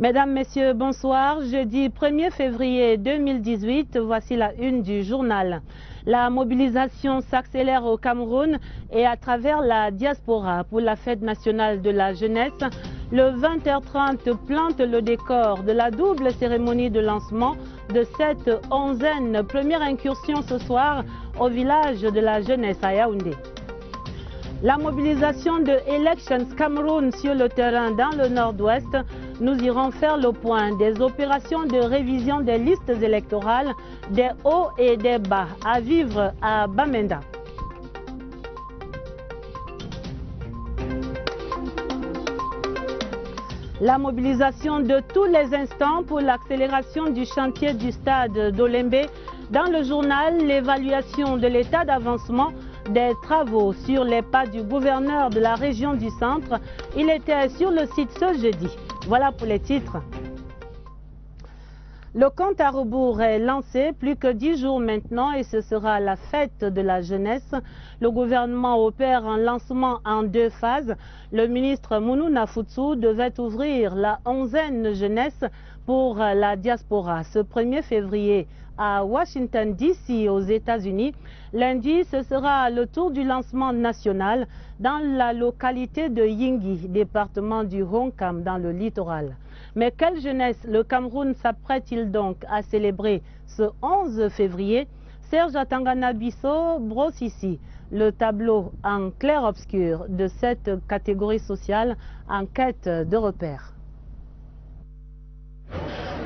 Mesdames, Messieurs, bonsoir. Jeudi 1er février 2018, voici la une du journal. La mobilisation s'accélère au Cameroun et à travers la diaspora pour la fête nationale de la jeunesse. Le 20h30 plante le décor de la double cérémonie de lancement de cette onzaine. Première incursion ce soir au village de la jeunesse à Yaoundé. La mobilisation de Elections Cameroun sur le terrain dans le nord-ouest, nous irons faire le point des opérations de révision des listes électorales, des hauts et des bas à vivre à Bamenda. La mobilisation de tous les instants pour l'accélération du chantier du stade d'Olembe. Dans le journal, l'évaluation de l'état d'avancement des travaux sur les pas du gouverneur de la région du centre. Il était sur le site ce jeudi. Voilà pour les titres. Le compte à rebours est lancé, plus que 10 jours maintenant, et ce sera la fête de la jeunesse. Le gouvernement opère un lancement en 2 phases. Le ministre Mounou Nafoutsou devait ouvrir la onzaine jeunesse pour la diaspora ce 1er février à Washington DC aux États-Unis. Lundi, ce sera le tour du lancement national dans la localité de Yingi, département du Honkam, dans le littoral. Mais quelle jeunesse le Cameroun s'apprête-t-il donc à célébrer ce 11 février? Serge Atangana-Bisso brosse ici le tableau en clair-obscur de cette catégorie sociale en quête de repères.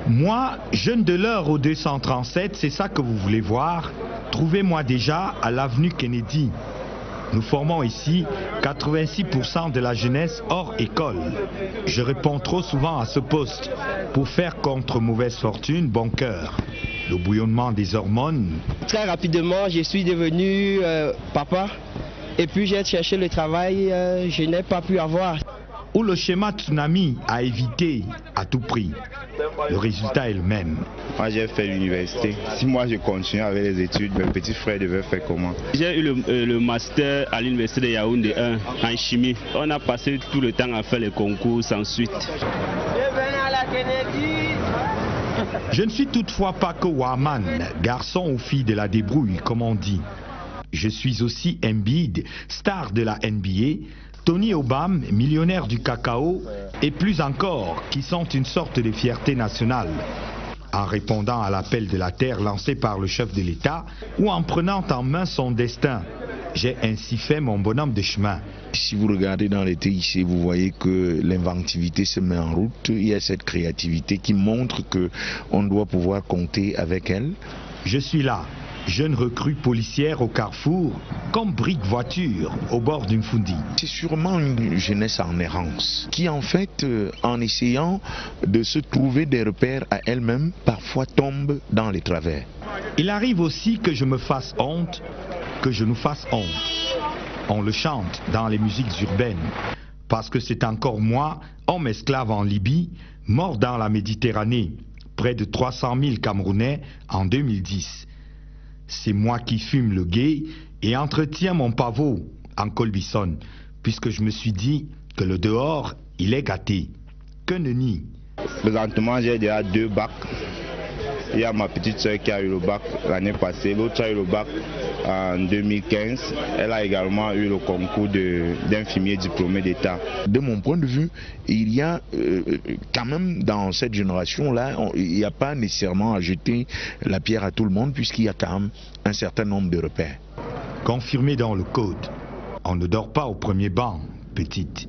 Moi, jeune de l'heure au 237, c'est ça que vous voulez voir. Trouvez-moi déjà à l'avenue Kennedy. Nous formons ici 86% de la jeunesse hors école. Je réponds trop souvent à ce poste pour faire contre mauvaise fortune bon cœur. Le bouillonnement des hormones. Très rapidement, je suis devenu papa et puis j'ai cherché le travail, je n'ai pas pu avoir. Ou le schéma tsunami à éviter à tout prix. Le résultat est le même. Moi j'ai fait l'université. Si moi je continue avec les études, mes petits frères devaient faire comment? J'ai eu le master à l'université de Yaoundé 1 en chimie. On a passé tout le temps à faire les concours sans suite. Je ne suis toutefois pas que Waman, garçon ou fille de la débrouille comme on dit. Je suis aussi Embiid, star de la NBA, Tony Obama, millionnaire du cacao, et plus encore, qui sont une sorte de fierté nationale. En répondant à l'appel de la terre lancé par le chef de l'État, ou en prenant en main son destin, j'ai ainsi fait mon bonhomme de chemin. Si vous regardez dans les TIC, vous voyez que l'inventivité se met en route. Il y a cette créativité qui montre qu'on doit pouvoir compter avec elle. Je suis là. Jeune recrue policière au carrefour, comme brique voiture au bord d'une foundi. C'est sûrement une jeunesse en errance, qui en fait, en essayant de se trouver des repères à elle-même, parfois tombe dans les travers. Il arrive aussi que je me fasse honte, que je nous fasse honte. On le chante dans les musiques urbaines, parce que c'est encore moi, homme esclave en Libye, mort dans la Méditerranée, près de 300 000 Camerounais en 2010. C'est moi qui fume le gué et entretiens mon pavot en colbissonne, puisque je me suis dit que le dehors, il est gâté. Que nenni. Présentement, j'ai déjà 2 bacs. Il y a ma petite soeur qui a eu le bac l'année passée, l'autre a eu le bac en 2015. Elle a également eu le concours d'infirmier diplômé d'État. De mon point de vue, il y a quand même dans cette génération-là, il n'y a pas nécessairement à jeter la pierre à tout le monde puisqu'il y a quand même un certain nombre de repères. Confirmé dans le code, on ne dort pas au premier banc, petite.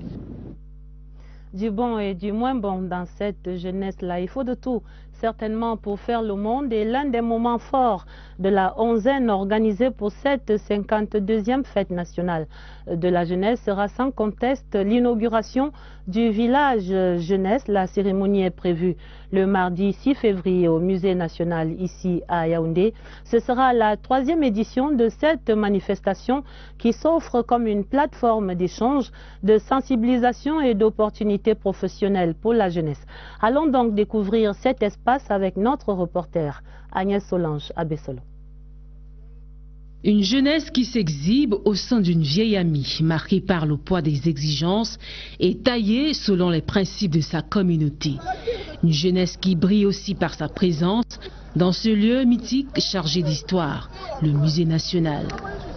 Du bon et du moins bon dans cette jeunesse-là, il faut de tout. Certainement pour faire le monde, et l'un des moments forts de la onzaine organisée pour cette 52e fête nationale de la jeunesse sera sans conteste l'inauguration du village jeunesse. La cérémonie est prévue le mardi 6 février au musée national ici à Yaoundé. Ce sera la 3e édition de cette manifestation qui s'offre comme une plateforme d'échange, de sensibilisation et d'opportunités professionnelles pour la jeunesse. Allons donc découvrir cet espace avec notre reporter Agnès Solange à Bessolo. Une jeunesse qui s'exhibe au sein d'une vieille amie, marquée par le poids des exigences et taillée selon les principes de sa communauté. Une jeunesse qui brille aussi par sa présence dans ce lieu mythique chargé d'histoire, le Musée national.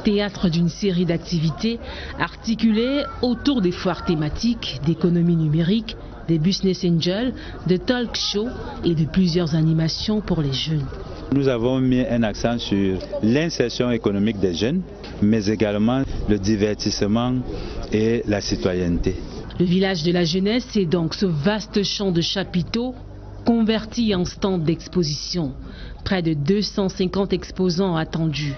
Théâtre d'une série d'activités articulées autour des foires thématiques, d'économie numérique, des business angels, de talk shows et de plusieurs animations pour les jeunes. Nous avons mis un accent sur l'insertion économique des jeunes, mais également le divertissement et la citoyenneté. Le village de la jeunesse, c'est donc ce vaste champ de chapiteaux converti en stand d'exposition. Près de 250 exposants attendus.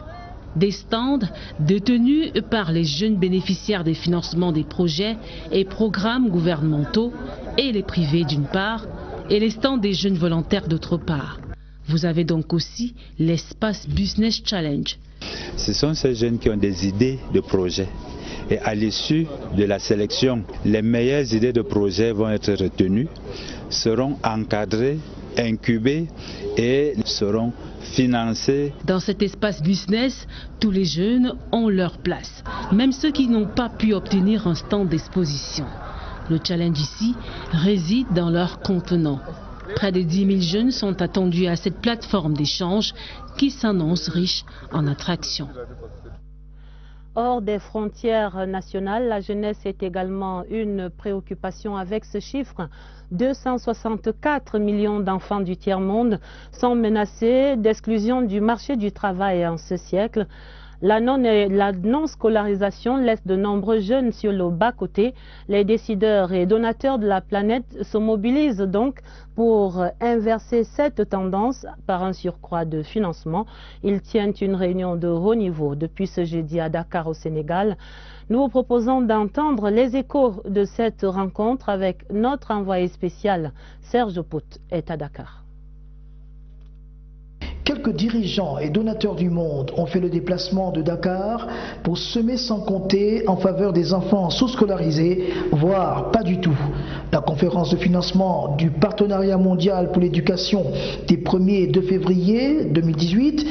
Des stands détenus par les jeunes bénéficiaires des financements des projets et programmes gouvernementaux et les privés d'une part, et les stands des jeunes volontaires d'autre part. Vous avez donc aussi l'espace Business Challenge. Ce sont ces jeunes qui ont des idées de projets. Et à l'issue de la sélection, les meilleures idées de projets vont être retenues, seront encadrées, incubées et seront financées. Dans cet espace business, tous les jeunes ont leur place, même ceux qui n'ont pas pu obtenir un stand d'exposition. Le challenge ici réside dans leur contenant. Près de 10 000 jeunes sont attendus à cette plateforme d'échange qui s'annonce riche en attractions. Hors des frontières nationales, la jeunesse est également une préoccupation avec ce chiffre. 264 millions d'enfants du tiers-monde sont menacés d'exclusion du marché du travail en ce siècle. La non-scolarisation laisse de nombreux jeunes sur le bas-côté. Les décideurs et donateurs de la planète se mobilisent donc pour inverser cette tendance par un surcroît de financement. Ils tiennent une réunion de haut niveau depuis ce jeudi à Dakar au Sénégal. Nous vous proposons d'entendre les échos de cette rencontre avec notre envoyé spécial Serge Pout est à Dakar. Quelques dirigeants et donateurs du monde ont fait le déplacement de Dakar pour semer sans compter en faveur des enfants sous-scolarisés, voire pas du tout. La conférence de financement du Partenariat mondial pour l'éducation des 1er et 2 février 2018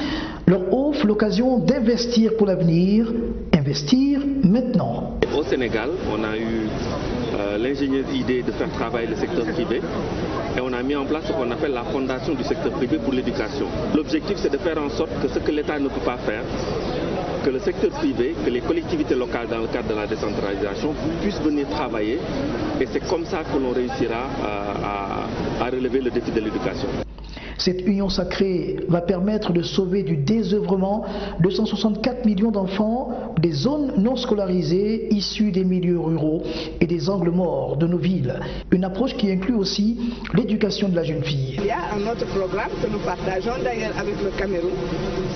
leur offre l'occasion d'investir pour l'avenir, investir maintenant. Au Sénégal, on a eu l'ingénieuse idée de faire travailler le secteur privé et on a mis en place ce qu'on appelle la fondation du secteur privé pour l'éducation. L'objectif, c'est de faire en sorte que ce que l'État ne peut pas faire, que le secteur privé, que les collectivités locales dans le cadre de la décentralisation puissent venir travailler et c'est comme ça que l'on réussira à relever le défi de l'éducation. Cette union sacrée va permettre de sauver du désœuvrement 264 millions d'enfants des zones non scolarisées issues des milieux ruraux et des angles morts de nos villes. Une approche qui inclut aussi l'éducation de la jeune fille. Il y a un autre programme que nous partageons d'ailleurs avec le Cameroun.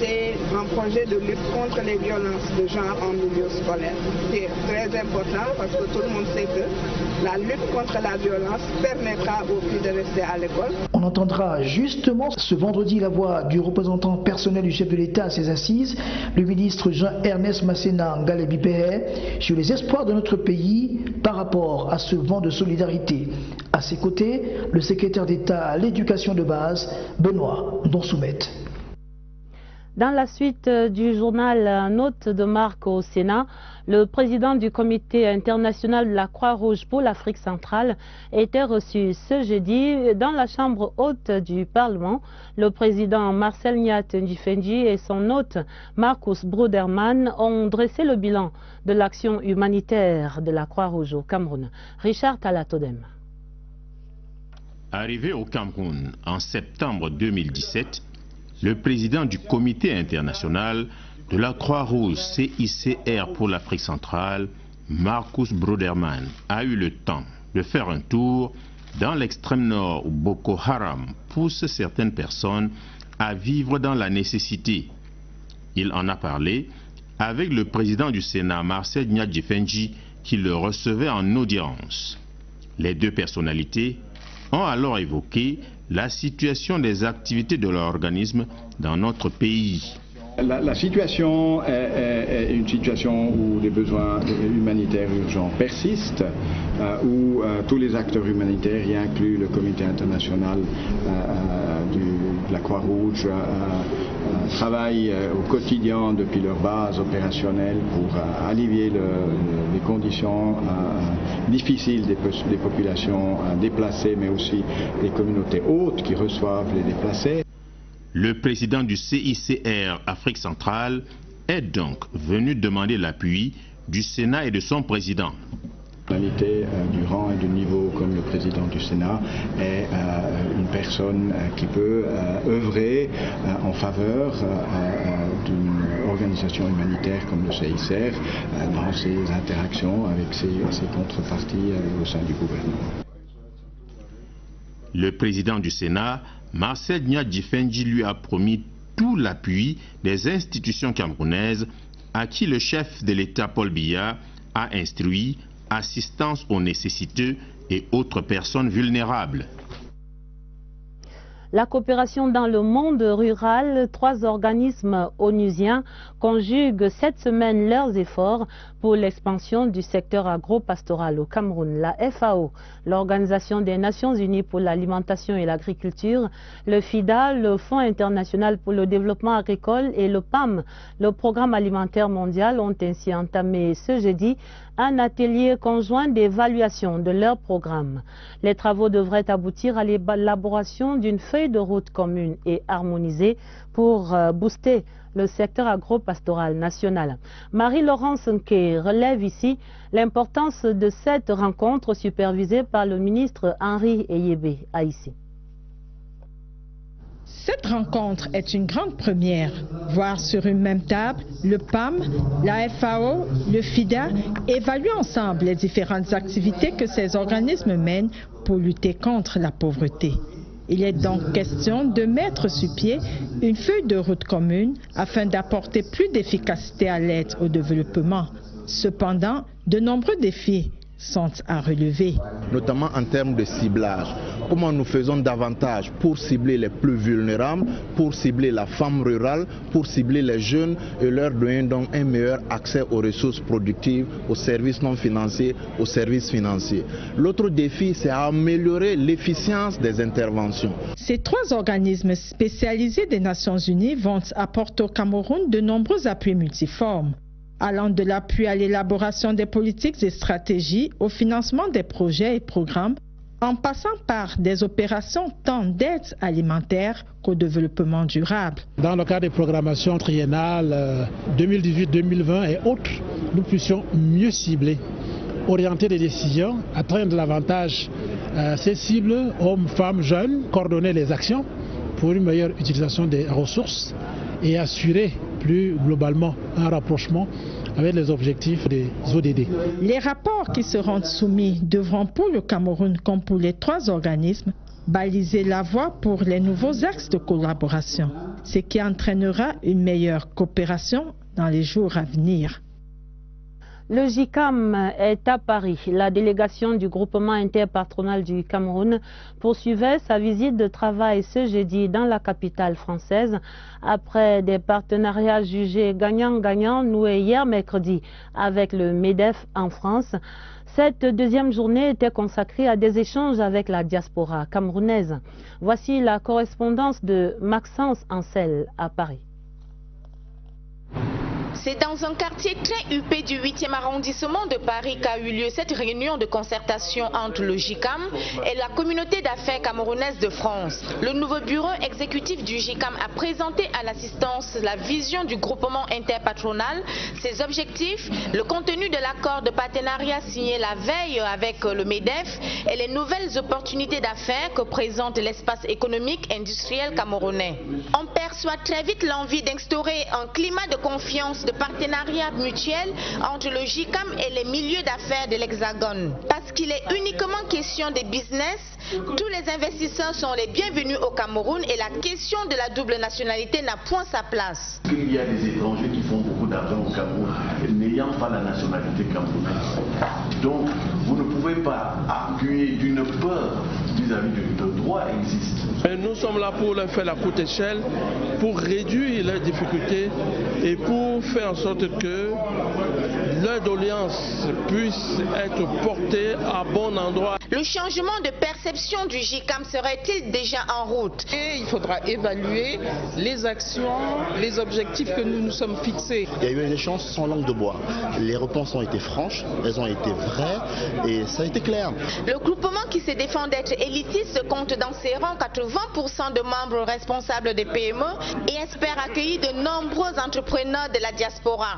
C'est un projet de lutte contre les violences de genre en milieu scolaire. C'est très important parce que tout le monde sait que la lutte contre la violence permettra aux filles de rester à l'école. On entendra justement ce vendredi la voix du représentant personnel du chef de l'État à ses assises, le ministre Jean-Ernest Masséna Ngalé-Bipéré, sur les espoirs de notre pays par rapport à ce vent de solidarité. À ses côtés, le secrétaire d'État à l'éducation de base, Benoît Donsoumette. Dans la suite du journal Note de marque au Sénat, le président du comité international de la Croix-Rouge pour l'Afrique centrale était reçu ce jeudi dans la chambre haute du Parlement. Le président Marcel Nyat Ndifendi et son hôte Marcus Bruderman ont dressé le bilan de l'action humanitaire de la Croix-Rouge au Cameroun. Richard Talatodem. Arrivé au Cameroun en septembre 2017, le président du comité international de la Croix-Rouge CICR pour l'Afrique centrale, Marcus Bruderman, a eu le temps de faire un tour dans l'extrême nord où Boko Haram pousse certaines personnes à vivre dans la nécessité. Il en a parlé avec le président du Sénat, Marcel Nyat-Ndifendi, qui le recevait en audience. Les deux personnalités ont alors évoqué la situation des activités de l'organisme dans notre pays. La situation est une situation où les besoins humanitaires urgents persistent, où tous les acteurs humanitaires, y inclus le comité international de la Croix-Rouge, travaillent au quotidien depuis leur base opérationnelle pour alléger les conditions difficiles des populations déplacées, mais aussi des communautés hautes qui reçoivent les déplacés. Le président du CICR Afrique centrale est donc venu demander l'appui du Sénat et de son président. Du rang et du niveau comme le président du Sénat est une personne qui peut œuvrer en faveur d'une organisation humanitaire comme le CICR dans ses interactions avec ses contreparties au sein du gouvernement. Le président du Sénat, Marcel Nya-Djifendi, lui a promis tout l'appui des institutions camerounaises à qui le chef de l'État Paul Biya a instruit assistance aux nécessiteux et autres personnes vulnérables. La coopération dans le monde rural, 3 organismes onusiens conjuguent cette semaine leurs efforts pour l'expansion du secteur agro-pastoral au Cameroun. La FAO, l'Organisation des Nations Unies pour l'alimentation et l'agriculture, le FIDA, le Fonds international pour le développement agricole et le PAM, le Programme alimentaire mondial, ont ainsi entamé ce jeudi un atelier conjoint d'évaluation de leur programme. Les travaux devraient aboutir à l'élaboration d'une feuille de route commune et harmonisée pour booster le secteur agro-pastoral national. Marie-Laurence Nke relève ici l'importance de cette rencontre supervisée par le ministre Henri Eyebe Aïssi. Cette rencontre est une grande première. Voir sur une même table, le PAM, la FAO, le FIDA évaluent ensemble les différentes activités que ces organismes mènent pour lutter contre la pauvreté. Il est donc question de mettre sur pied une feuille de route commune afin d'apporter plus d'efficacité à l'aide au développement. Cependant, de nombreux défis sont à relever. Notamment en termes de ciblage. Comment nous faisons davantage pour cibler les plus vulnérables, pour cibler la femme rurale, pour cibler les jeunes et leur donner donc un meilleur accès aux ressources productives, aux services non financiers, aux services financiers. L'autre défi, c'est améliorer l'efficience des interventions. Ces 3 organismes spécialisés des Nations Unies vont apporter au Cameroun de nombreux appuis multiformes, allant de l'appui à l'élaboration des politiques et stratégies, au financement des projets et programmes, en passant par des opérations tant d'aide alimentaire qu'au développement durable. Dans le cadre des programmations triennales 2018-2020 et autres, nous puissions mieux cibler, orienter les décisions, atteindre davantage ces cibles, hommes, femmes, jeunes, coordonner les actions pour une meilleure utilisation des ressources et assurer plus globalement un rapprochement avec les objectifs des ODD. Les rapports qui seront soumis devront pour le Cameroun comme pour les 3 organismes baliser la voie pour les nouveaux axes de collaboration, ce qui entraînera une meilleure coopération dans les jours à venir. Le JICAM est à Paris. La délégation du groupement interpatronal du Cameroun poursuivait sa visite de travail ce jeudi dans la capitale française après des partenariats jugés gagnant-gagnant noués hier mercredi avec le MEDEF en France. Cette deuxième journée était consacrée à des échanges avec la diaspora camerounaise. Voici la correspondance de Maxence Ancel à Paris. C'est dans un quartier très huppé du 8e arrondissement de Paris qu'a eu lieu cette réunion de concertation entre le JICAM et la communauté d'affaires camerounaise de France. Le nouveau bureau exécutif du JICAM a présenté à l'assistance la vision du groupement interpatronal, ses objectifs, le contenu de l'accord de partenariat signé la veille avec le MEDEF et les nouvelles opportunités d'affaires que présente l'espace économique industriel camerounais. On perçoit très vite l'envie d'instaurer un climat de confiance, de partenariat mutuel entre le JICAM et les milieux d'affaires de l'Hexagone. Parce qu'il est uniquement question de business, tous les investisseurs sont les bienvenus au Cameroun et la question de la double nationalité n'a point sa place. Il y a des étrangers qui font beaucoup d'argent au Cameroun n'ayant pas la nationalité camerounaise. Donc vous ne pouvez pas appuyer d'une peur vis-à-vis de droit existe. Nous sommes là pour leur faire la courte échelle, pour réduire leurs difficultés et pour faire en sorte que leurs doléances puissent être portées à bon endroit. Le changement de perception du JICAM serait-il déjà en route? Et il faudra évaluer les actions, les objectifs que nous nous sommes fixés. Il y a eu un échange sans langue de bois. Les réponses ont été franches, elles ont été vraies et ça a été clair. Le groupement qui se défend d'être élitiste compte dans ses rangs 80% de membres responsables des PME et espère accueillir de nombreux entrepreneurs de la diaspora.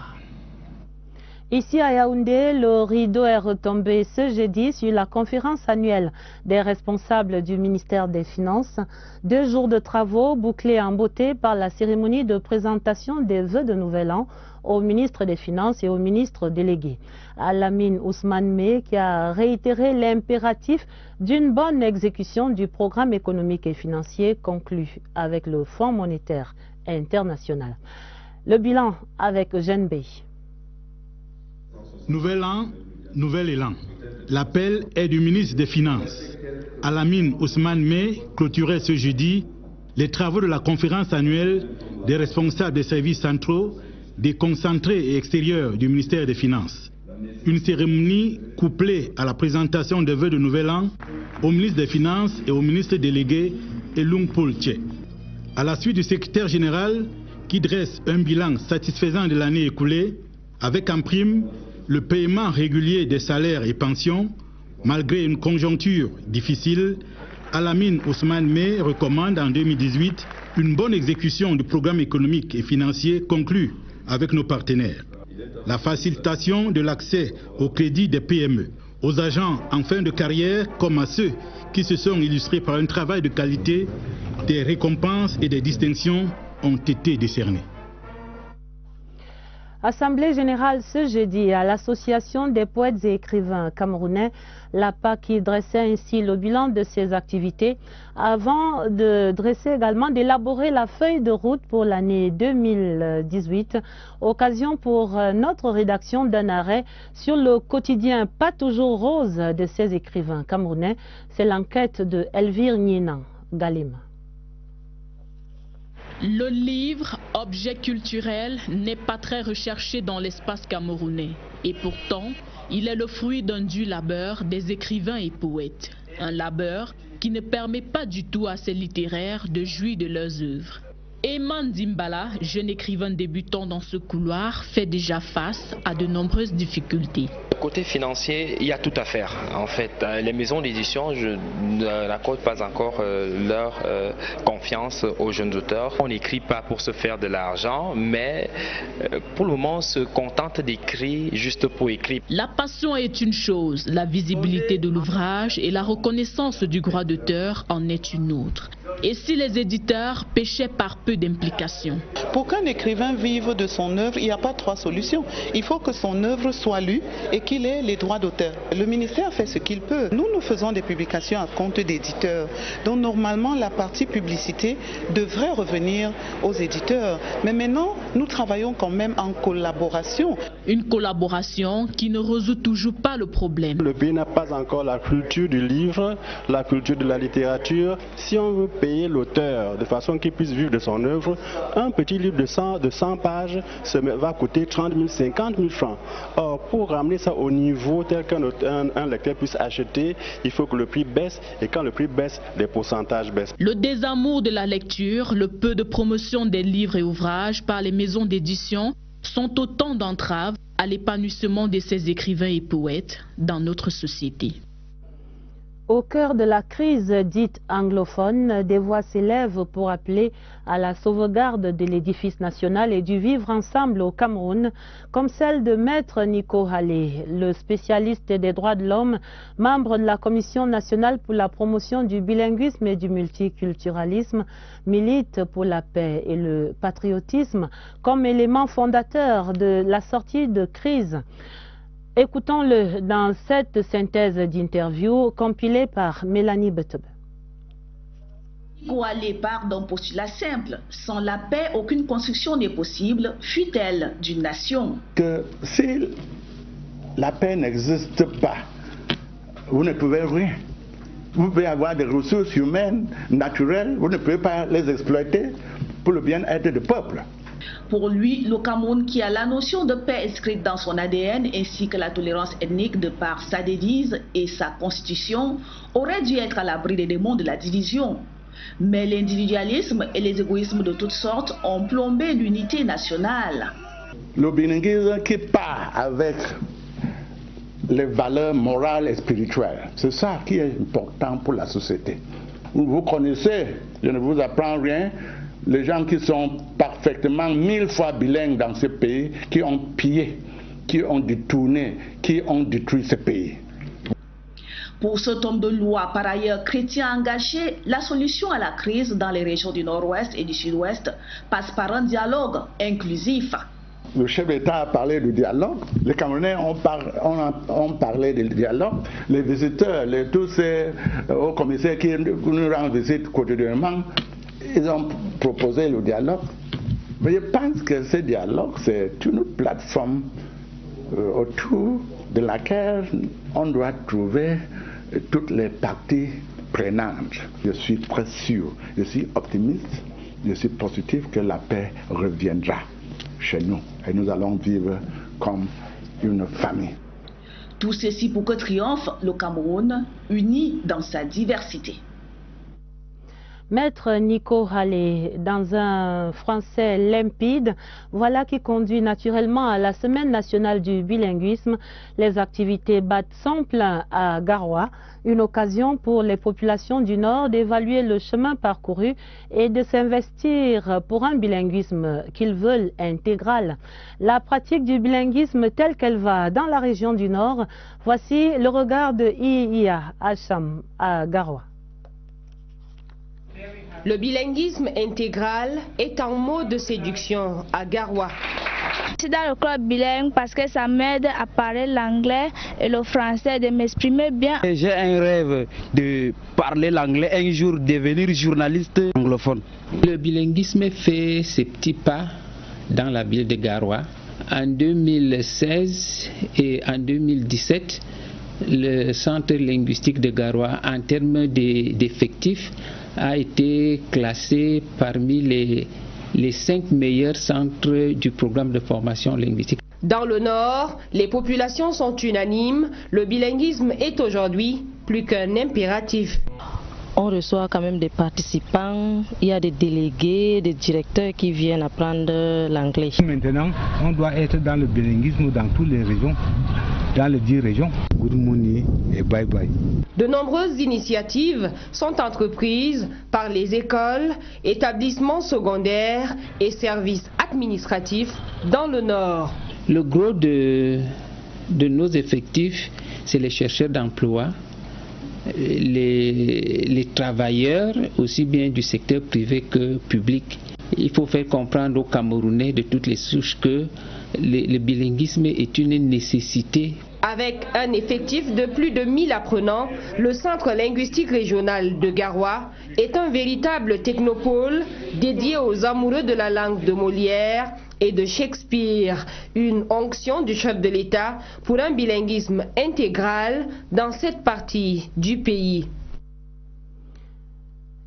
Ici à Yaoundé, le rideau est retombé ce jeudi sur la conférence annuelle des responsables du ministère des Finances. 2 jours de travaux bouclés en beauté par la cérémonie de présentation des vœux de Nouvel An au ministre des Finances et au ministre délégué. Alamine Ousmane Meh qui a réitéré l'impératif d'une bonne exécution du programme économique et financier conclu avec le Fonds monétaire international. Le bilan avec Eugène Bey. Nouvel an, nouvel élan. L'appel est du ministre des Finances. Alamine Ousmane Meh clôturait ce jeudi les travaux de la conférence annuelle des responsables des services centraux, déconcentrés et extérieurs du ministère des Finances. Une cérémonie couplée à la présentation des vœux de Nouvel An au ministre des Finances et au ministre délégué Elung Polche. À la suite du secrétaire général qui dresse un bilan satisfaisant de l'année écoulée, avec en prime le paiement régulier des salaires et pensions, malgré une conjoncture difficile, Alamine Ousmane Meh recommande en 2018 une bonne exécution du programme économique et financier conclu avec nos partenaires. La facilitation de l'accès au crédit des PME, aux agents en fin de carrière comme à ceux qui se sont illustrés par un travail de qualité, des récompenses et des distinctions ont été décernées. Assemblée générale ce jeudi à l'Association des poètes et écrivains camerounais, l'APA qui dressait ainsi le bilan de ses activités avant de dresser également, d'élaborer la feuille de route pour l'année 2018. Occasion pour notre rédaction d'un arrêt sur le quotidien pas toujours rose de ces écrivains camerounais. C'est l'enquête de Elvire Nienan Galima. Le livre, objet culturel, n'est pas très recherché dans l'espace camerounais. Et pourtant, il est le fruit d'un dur labeur des écrivains et poètes. Un labeur qui ne permet pas du tout à ces littéraires de jouir de leurs œuvres. Eman Zimbala, jeune écrivain débutant dans ce couloir, fait déjà face à de nombreuses difficultés. Côté financier, il y a tout à faire. En fait, les maisons d'édition n'accordent pas encore leur confiance aux jeunes auteurs. On n'écrit pas pour se faire de l'argent, mais pour le moment, on se contente d'écrire juste pour écrire. La passion est une chose, la visibilité de l'ouvrage et la reconnaissance du droit d'auteur en est une autre. Et si les éditeurs péchaient par peu d'implication? Pour qu'un écrivain vive de son œuvre, il n'y a pas 3 solutions. Il faut que son œuvre soit lue et qu'il ait les droits d'auteur. Le ministère fait ce qu'il peut. Nous faisons des publications à compte d'éditeurs. Donc normalement, la partie publicité devrait revenir aux éditeurs. Mais maintenant, nous travaillons quand même en collaboration. Une collaboration qui ne résout toujours pas le problème. Le pays n'a pas encore la culture du livre, la culture de la littérature. Si on veut payer l'auteur de façon qu'il puisse vivre de son œuvre, un petit livre de 100 pages va coûter 30 000, 50 000 francs. Or, pour ramener ça au niveau tel qu'un lecteur puisse acheter, il faut que le prix baisse, et quand le prix baisse, les pourcentages baissent. Le désamour de la lecture, le peu de promotion des livres et ouvrages par les maisons d'édition sont autant d'entraves à l'épanouissement de ces écrivains et poètes dans notre société. Au cœur de la crise dite anglophone, des voix s'élèvent pour appeler à la sauvegarde de l'édifice national et du vivre ensemble au Cameroun, comme celle de Maître Nico Hallé, le spécialiste des droits de l'homme, membre de la Commission nationale pour la promotion du bilinguisme et du multiculturalisme, milite pour la paix et le patriotisme comme élément fondateur de la sortie de crise. Écoutons-le dans cette synthèse d'interview compilée par Mélanie Betebe. Koualé part d'un postulat simple. Sans la paix, aucune construction n'est possible, fût-elle d'une nation. Que si la paix n'existe pas, vous ne pouvez rien. Vous pouvez avoir des ressources humaines, naturelles, vous ne pouvez pas les exploiter pour le bien-être du peuple. Pour lui, le Cameroun, qui a la notion de paix inscrite dans son ADN ainsi que la tolérance ethnique de par sa devise et sa constitution, aurait dû être à l'abri des démons de la division. Mais l'individualisme et les égoïsmes de toutes sortes ont plombé l'unité nationale. Le bilinguisme qui part avec les valeurs morales et spirituelles, c'est ça qui est important pour la société. Vous connaissez, je ne vous apprends rien, les gens qui sont parfaitement 1000 fois bilingues dans ce pays, qui ont pillé, qui ont détourné, qui ont détruit ce pays. Pour cet homme de loi, par ailleurs chrétien engagé, la solution à la crise dans les régions du Nord-Ouest et du Sud-Ouest passe par un dialogue inclusif. Le chef d'État a parlé du dialogue, les Camerounais ont parlé du dialogue, les visiteurs, tous ces hauts commissaires qui nous rendent visite quotidiennement, ils ont proposé le dialogue. Mais je pense que ce dialogue, c'est une plateforme autour de laquelle on doit trouver toutes les parties prenantes. Je suis très sûr, je suis optimiste, je suis positif que la paix reviendra chez nous et nous allons vivre comme une famille. Tout ceci pour que triomphe le Cameroun, uni dans sa diversité. Maître Nico Hallé, dans un français limpide, voilà qui conduit naturellement à la Semaine nationale du bilinguisme. Les activités battent son plein à Garoua, une occasion pour les populations du Nord d'évaluer le chemin parcouru et de s'investir pour un bilinguisme qu'ils veulent intégral. La pratique du bilinguisme telle qu'elle va dans la région du Nord, voici le regard de Iya Hacham à Garoua. Le bilinguisme intégral est un mot de séduction à Garoua. Je suis dans le club bilingue parce que ça m'aide à parler l'anglais et le français, de m'exprimer bien. J'ai un rêve de parler l'anglais, un jour devenir journaliste anglophone. Le bilinguisme fait ses petits pas dans la ville de Garoua. En 2016 et en 2017, le centre linguistique de Garoua, en termes d'effectifs, a été classé parmi les 5 meilleurs centres du programme de formation linguistique. Dans le Nord, les populations sont unanimes. Le bilinguisme est aujourd'hui plus qu'un impératif. On reçoit quand même des participants, il y a des délégués, des directeurs qui viennent apprendre l'anglais. Maintenant, on doit être dans le bilinguisme dans toutes les régions, dans les 10 régions. Good morning et bye bye. De nombreuses initiatives sont entreprises par les écoles, établissements secondaires et services administratifs dans le Nord. Le gros de nos effectifs, c'est les chercheurs d'emploi. Les travailleurs, aussi bien du secteur privé que public. Il faut faire comprendre aux Camerounais de toutes les souches que le bilinguisme est une nécessité. Avec un effectif de plus de 1000 apprenants, le Centre linguistique régional de Garoua est un véritable technopôle dédié aux amoureux de la langue de Molière et de Shakespeare, une onction du chef de l'État pour un bilinguisme intégral dans cette partie du pays.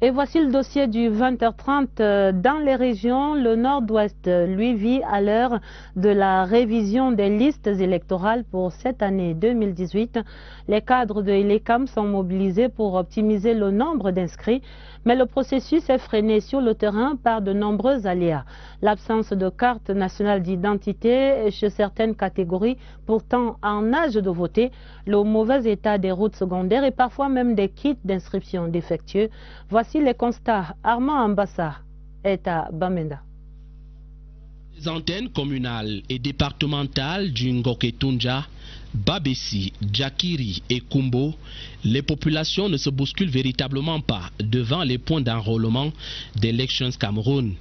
Et voici le dossier du 20h30 dans les régions. Le Nord-Ouest, lui, vit à l'heure de la révision des listes électorales pour cette année 2018. Les cadres de l'ECAM sont mobilisés pour optimiser le nombre d'inscrits, mais le processus est freiné sur le terrain par de nombreux aléas. L'absence de carte nationale d'identité chez certaines catégories, pourtant en âge de voter, le mauvais état des routes secondaires et parfois même des kits d'inscription défectueux. Voici les constats. Armand Ambassa est à Bamenda. Les antennes communales et départementales du Ngoketunja, Babessi, Djakiri et Kumbo, les populations ne se bousculent véritablement pas devant les points d'enrôlement d'Elections Cameroun.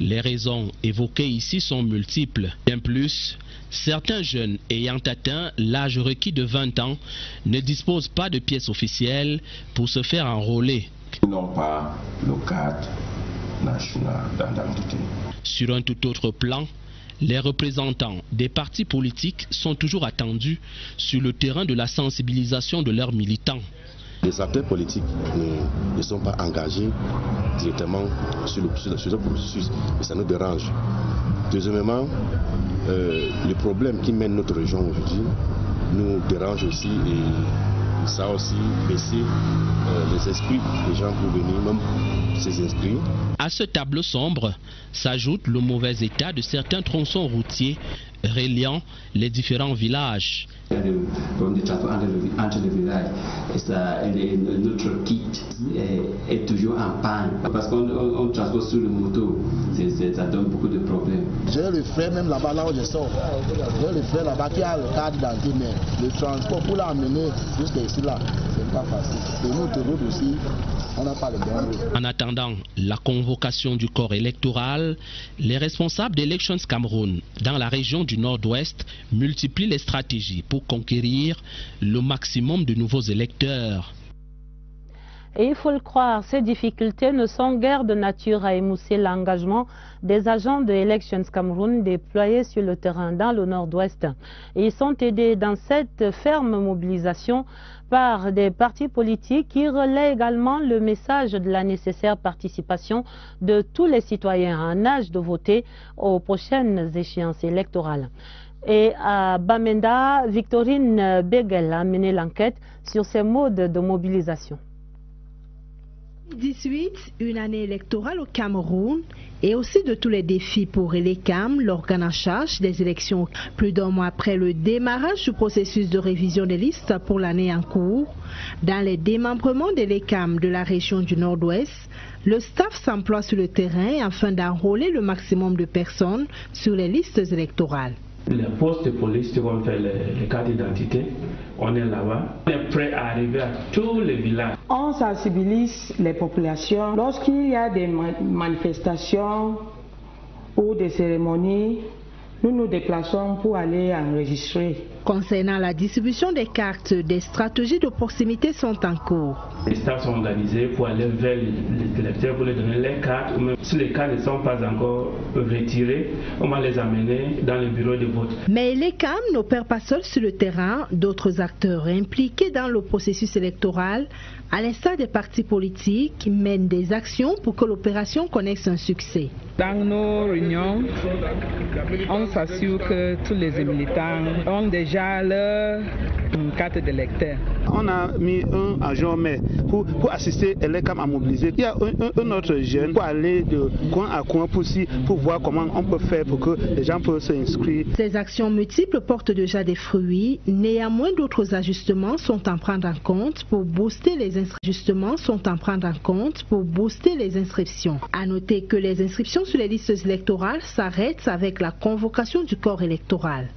Les raisons évoquées ici sont multiples. Bien plus, certains jeunes ayant atteint l'âge requis de 20 ans ne disposent pas de pièces officielles pour se faire enrôler. Ils n'ont pas le cadre national d'identité. Sur un tout autre plan, les représentants des partis politiques sont toujours attendus sur le terrain de la sensibilisation de leurs militants. Les acteurs politiques ne sont pas engagés directement sur le processus et ça nous dérange. Deuxièmement, le problème qui mène notre région aujourd'hui nous dérange aussi et ça a aussi baissé les esprits des gens pour venir même ces inscrits. À ce tableau sombre s'ajoute le mauvais état de certains tronçons routiers reliant les différents villages. Le problème de transport entre les villages, notre kit est toujours en panne parce qu'on transporte sur le moto, ça donne beaucoup de problèmes. J'ai le frère même là-bas, là où je sors, j'ai le frère là-bas qui a le cadre d'identité, mais le transport pour l'amener jusqu'à ici là, c'est pas facile. Et nous, route aussi, on n'a pas le bon route. En attendant la convocation du corps électoral, les responsables d'Elections Cameroun dans la région du Nord-Ouest multiplient les stratégies pour conquérir le maximum de nouveaux électeurs. Et il faut le croire, ces difficultés ne sont guère de nature à émousser l'engagement des agents de Elections Cameroun déployés sur le terrain dans le Nord-Ouest. Ils sont aidés dans cette ferme mobilisation par des partis politiques qui relaient également le message de la nécessaire participation de tous les citoyens en âge de voter aux prochaines échéances électorales. Et à Bamenda, Victorine Begel a mené l'enquête sur ces modes de mobilisation. 2018, une année électorale au Cameroun et aussi de tous les défis pour Elecam, l'organe en charge des élections. Plus d'un mois après le démarrage du processus de révision des listes pour l'année en cours, dans les démembrements d'Elecam de la région du Nord-Ouest, le staff s'emploie sur le terrain afin d'enrôler le maximum de personnes sur les listes électorales. Les postes de police qui vont faire les cartes d'identité, on est là-bas. On est prêt à arriver à tous les villages. On sensibilise les populations. Lorsqu'il y a des manifestations ou des cérémonies, nous nous déplaçons pour aller enregistrer. Concernant la distribution des cartes, des stratégies de proximité sont en cours. Les staffs sont organisés pour aller vers les électeurs pour leur donner les cartes. Ou même si les cartes ne sont pas encore retirées, on va les amener dans le bureau de vote. Mais l'ECAM n'opère pas seul sur le terrain. D'autres acteurs impliqués dans le processus électoral, à l'instar des partis politiques, mènent des actions pour que l'opération connaisse un succès. Dans nos réunions, on s'assure que tous les militants ont déjà leur carte d'électeur. On a mis un agent maire pour assister Elecam à mobiliser. Il y a un autre jeune pour aller de coin à coin pour voir comment on peut faire pour que les gens puissent s'inscrire. Ces actions multiples portent déjà des fruits. Néanmoins, d'autres ajustements sont à prendre en compte pour booster les inscriptions. À noter que les inscriptions sur les listes électorales s'arrêtent avec la convocation du corps électoral.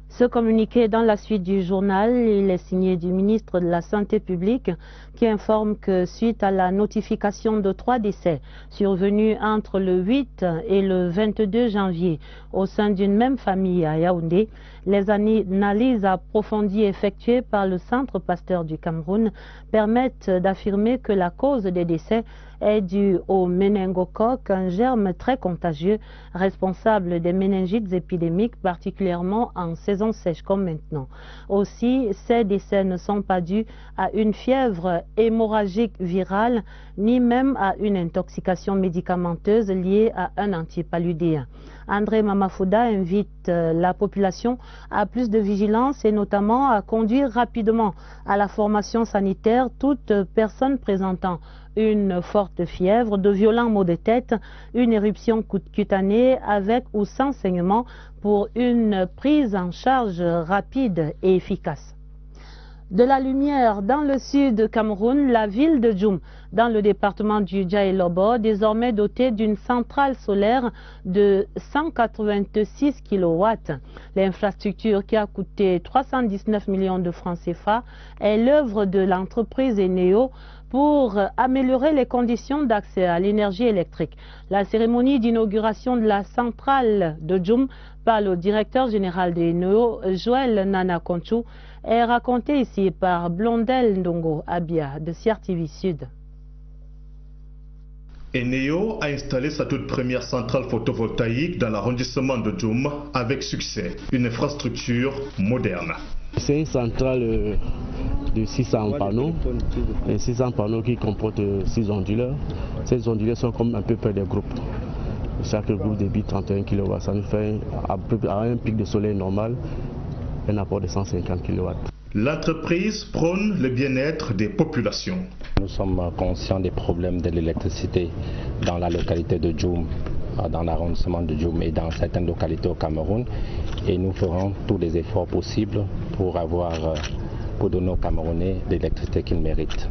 Ce communiqué dans la suite du journal, il est signé du ministre de la Santé publique qui informe que suite à la notification de 3 décès survenus entre le 8 et le 22 janvier au sein d'une même famille à Yaoundé, les analyses approfondies effectuées par le Centre Pasteur du Cameroun permettent d'affirmer que la cause des décès est due au méningocoque, un germe très contagieux responsable des méningites épidémiques, particulièrement en saison sèche comme maintenant. Aussi, ces décès ne sont pas dus à une fièvre hémorragique virale, ni même à une intoxication médicamenteuse liée à un antipaludéen. André Mamafouda invite la population à plus de vigilance et notamment à conduire rapidement à la formation sanitaire toute personne présentant une forte fièvre, de violents maux de tête, une éruption cutanée avec ou sans saignement pour une prise en charge rapide et efficace. De la lumière dans le sud du Cameroun, la ville de Djoum, dans le département du Djaïlobo, désormais dotée d'une centrale solaire de 186 kW. L'infrastructure qui a coûté 319 millions de francs CFA est l'œuvre de l'entreprise Eneo pour améliorer les conditions d'accès à l'énergie électrique. La cérémonie d'inauguration de la centrale de Djoum par le directeur général d'Eneo, Joël Nana Konchou, est racontée ici par Blondel Ndongo Abia de CRTV Sud. Eneo a installé sa toute première centrale photovoltaïque dans l'arrondissement de Djoum avec succès, une infrastructure moderne. C'est une centrale de 600 panneaux, et 600 panneaux qui comportent 6 onduleurs. Ces onduleurs sont comme un peu près des groupes. chaque groupe débite 31 kW. Ça nous fait, à un pic de soleil normal, un apport de 150 kW. L'entreprise prône le bien-être des populations. Nous sommes conscients des problèmes de l'électricité dans la localité de Djoum, dans l'arrondissement de Djoum et dans certaines localités au Cameroun. Et nous ferons tous les efforts possibles pour donner aux Camerounais l'électricité qu'ils méritent.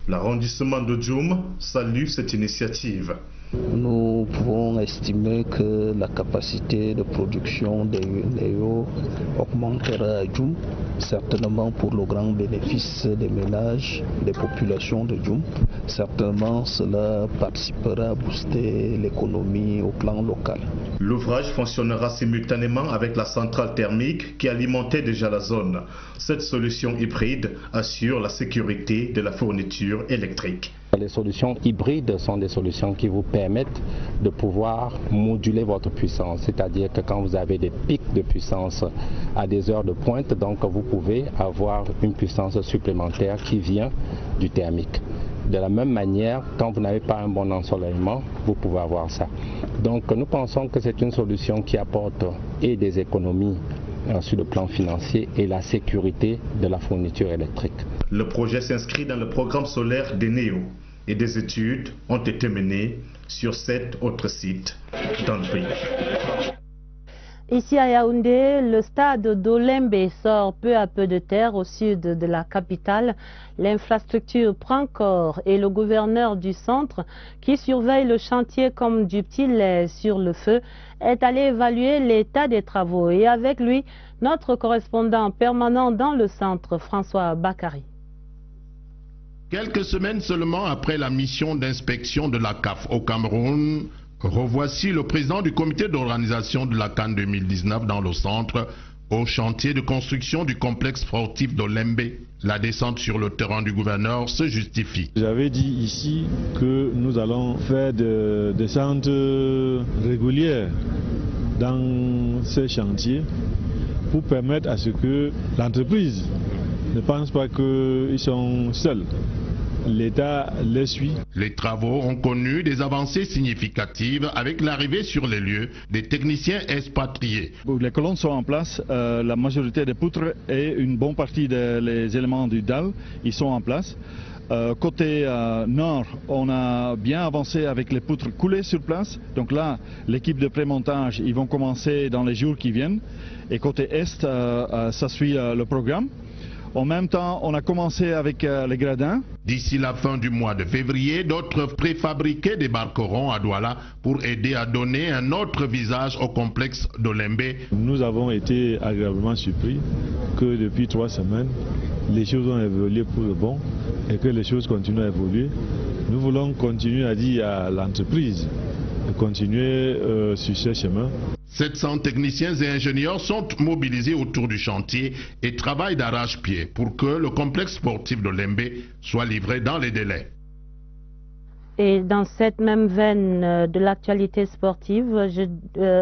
L'arrondissement de Djoum salue cette initiative. Nous pouvons estimer que la capacité de production des eaux augmentera à Djoum, certainement pour le grand bénéfice des ménages, des populations de Djoum. Certainement cela participera à booster l'économie au plan local. L'ouvrage fonctionnera simultanément avec la centrale thermique qui alimentait déjà la zone. Cette solution hybride assure la sécurité de la fourniture électrique. Les solutions hybrides sont des solutions qui vous permettent de pouvoir moduler votre puissance, c'est-à-dire que quand vous avez des pics de puissance à des heures de pointe, donc vous pouvez avoir une puissance supplémentaire qui vient du thermique. De la même manière, quand vous n'avez pas un bon ensoleillement, vous pouvez avoir ça. Donc nous pensons que c'est une solution qui apporte et des économies sur le plan financier et la sécurité de la fourniture électrique. Le projet s'inscrit dans le programme solaire d'Eneo et des études ont été menées sur 7 autres sites dans le pays. Ici à Yaoundé, le stade d'Olembe sort peu à peu de terre au sud de la capitale. L'infrastructure prend corps et le gouverneur du centre, qui surveille le chantier comme du petit lait sur le feu, est allé évaluer l'état des travaux. Et avec lui, notre correspondant permanent dans le centre, François Bakary. Quelques semaines seulement après la mission d'inspection de la CAF au Cameroun, revoici le président du comité d'organisation de la CAN 2019 dans le centre, au chantier de construction du complexe sportif d'Olembe. La descente sur le terrain du gouverneur se justifie. J'avais dit ici que nous allons faire des descentes régulières dans ces chantiers pour permettre à ce que l'entreprise ne pense pas qu'ils sont seuls. L'État les suit. Les travaux ont connu des avancées significatives avec l'arrivée sur les lieux des techniciens expatriés. Les colonnes sont en place, la majorité des poutres et une bonne partie des éléments du dalle, ils sont en place. Côté nord, on a bien avancé avec les poutres coulées sur place. Donc là, l'équipe de pré-montage, ils vont commencer dans les jours qui viennent. Et côté est, ça suit le programme. En même temps, on a commencé avec les gradins. D'ici la fin du mois de février, d'autres préfabriqués débarqueront à Douala pour aider à donner un autre visage au complexe d'Olembe. Nous avons été agréablement surpris que depuis 3 semaines, les choses ont évolué pour le bon et que les choses continuent à évoluer. Nous voulons continuer à dire à l'entreprise de continuer sur ce chemin. 700 techniciens et ingénieurs sont mobilisés autour du chantier et travaillent d'arrache-pied pour que le complexe sportif de Lembe soit livré dans les délais. Et dans cette même veine de l'actualité sportive,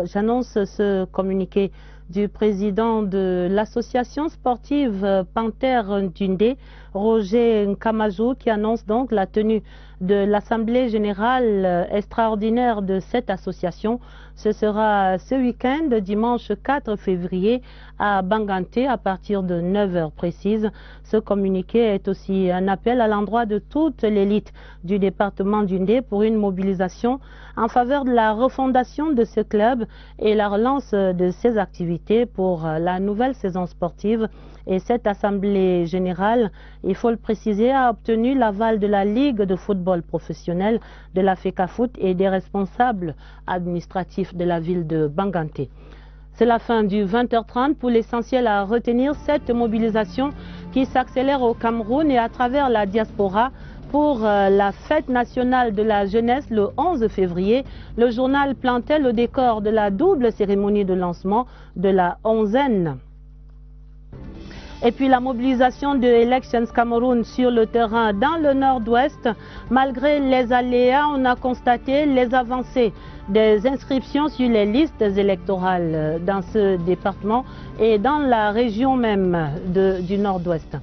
j'annonce ce communiqué du président de l'association sportive Panthère Dundé, Roger Nkamajou, qui annonce donc la tenue de l'Assemblée générale extraordinaire de cette association. Ce sera ce week-end, dimanche 4 février, à Banganté, à partir de 9h précises. Ce communiqué est aussi un appel à l'endroit de toute l'élite du département d'Undé pour une mobilisation en faveur de la refondation de ce club et la relance de ses activités pour la nouvelle saison sportive. Et cette assemblée générale, il faut le préciser, a obtenu l'aval de la Ligue de football professionnel, de la FECAFOOT et des responsables administratifs de la ville de Banganté. C'est la fin du 20h30. Pour l'essentiel à retenir, cette mobilisation qui s'accélère au Cameroun et à travers la diaspora pour la fête nationale de la jeunesse le 11 février. Le journal plantait le décor de la double cérémonie de lancement de la 11e. Et puis la mobilisation de Elections Cameroun sur le terrain dans le nord-ouest. Malgré les aléas, on a constaté les avancées des inscriptions sur les listes électorales dans ce département et dans la région même du nord-ouest.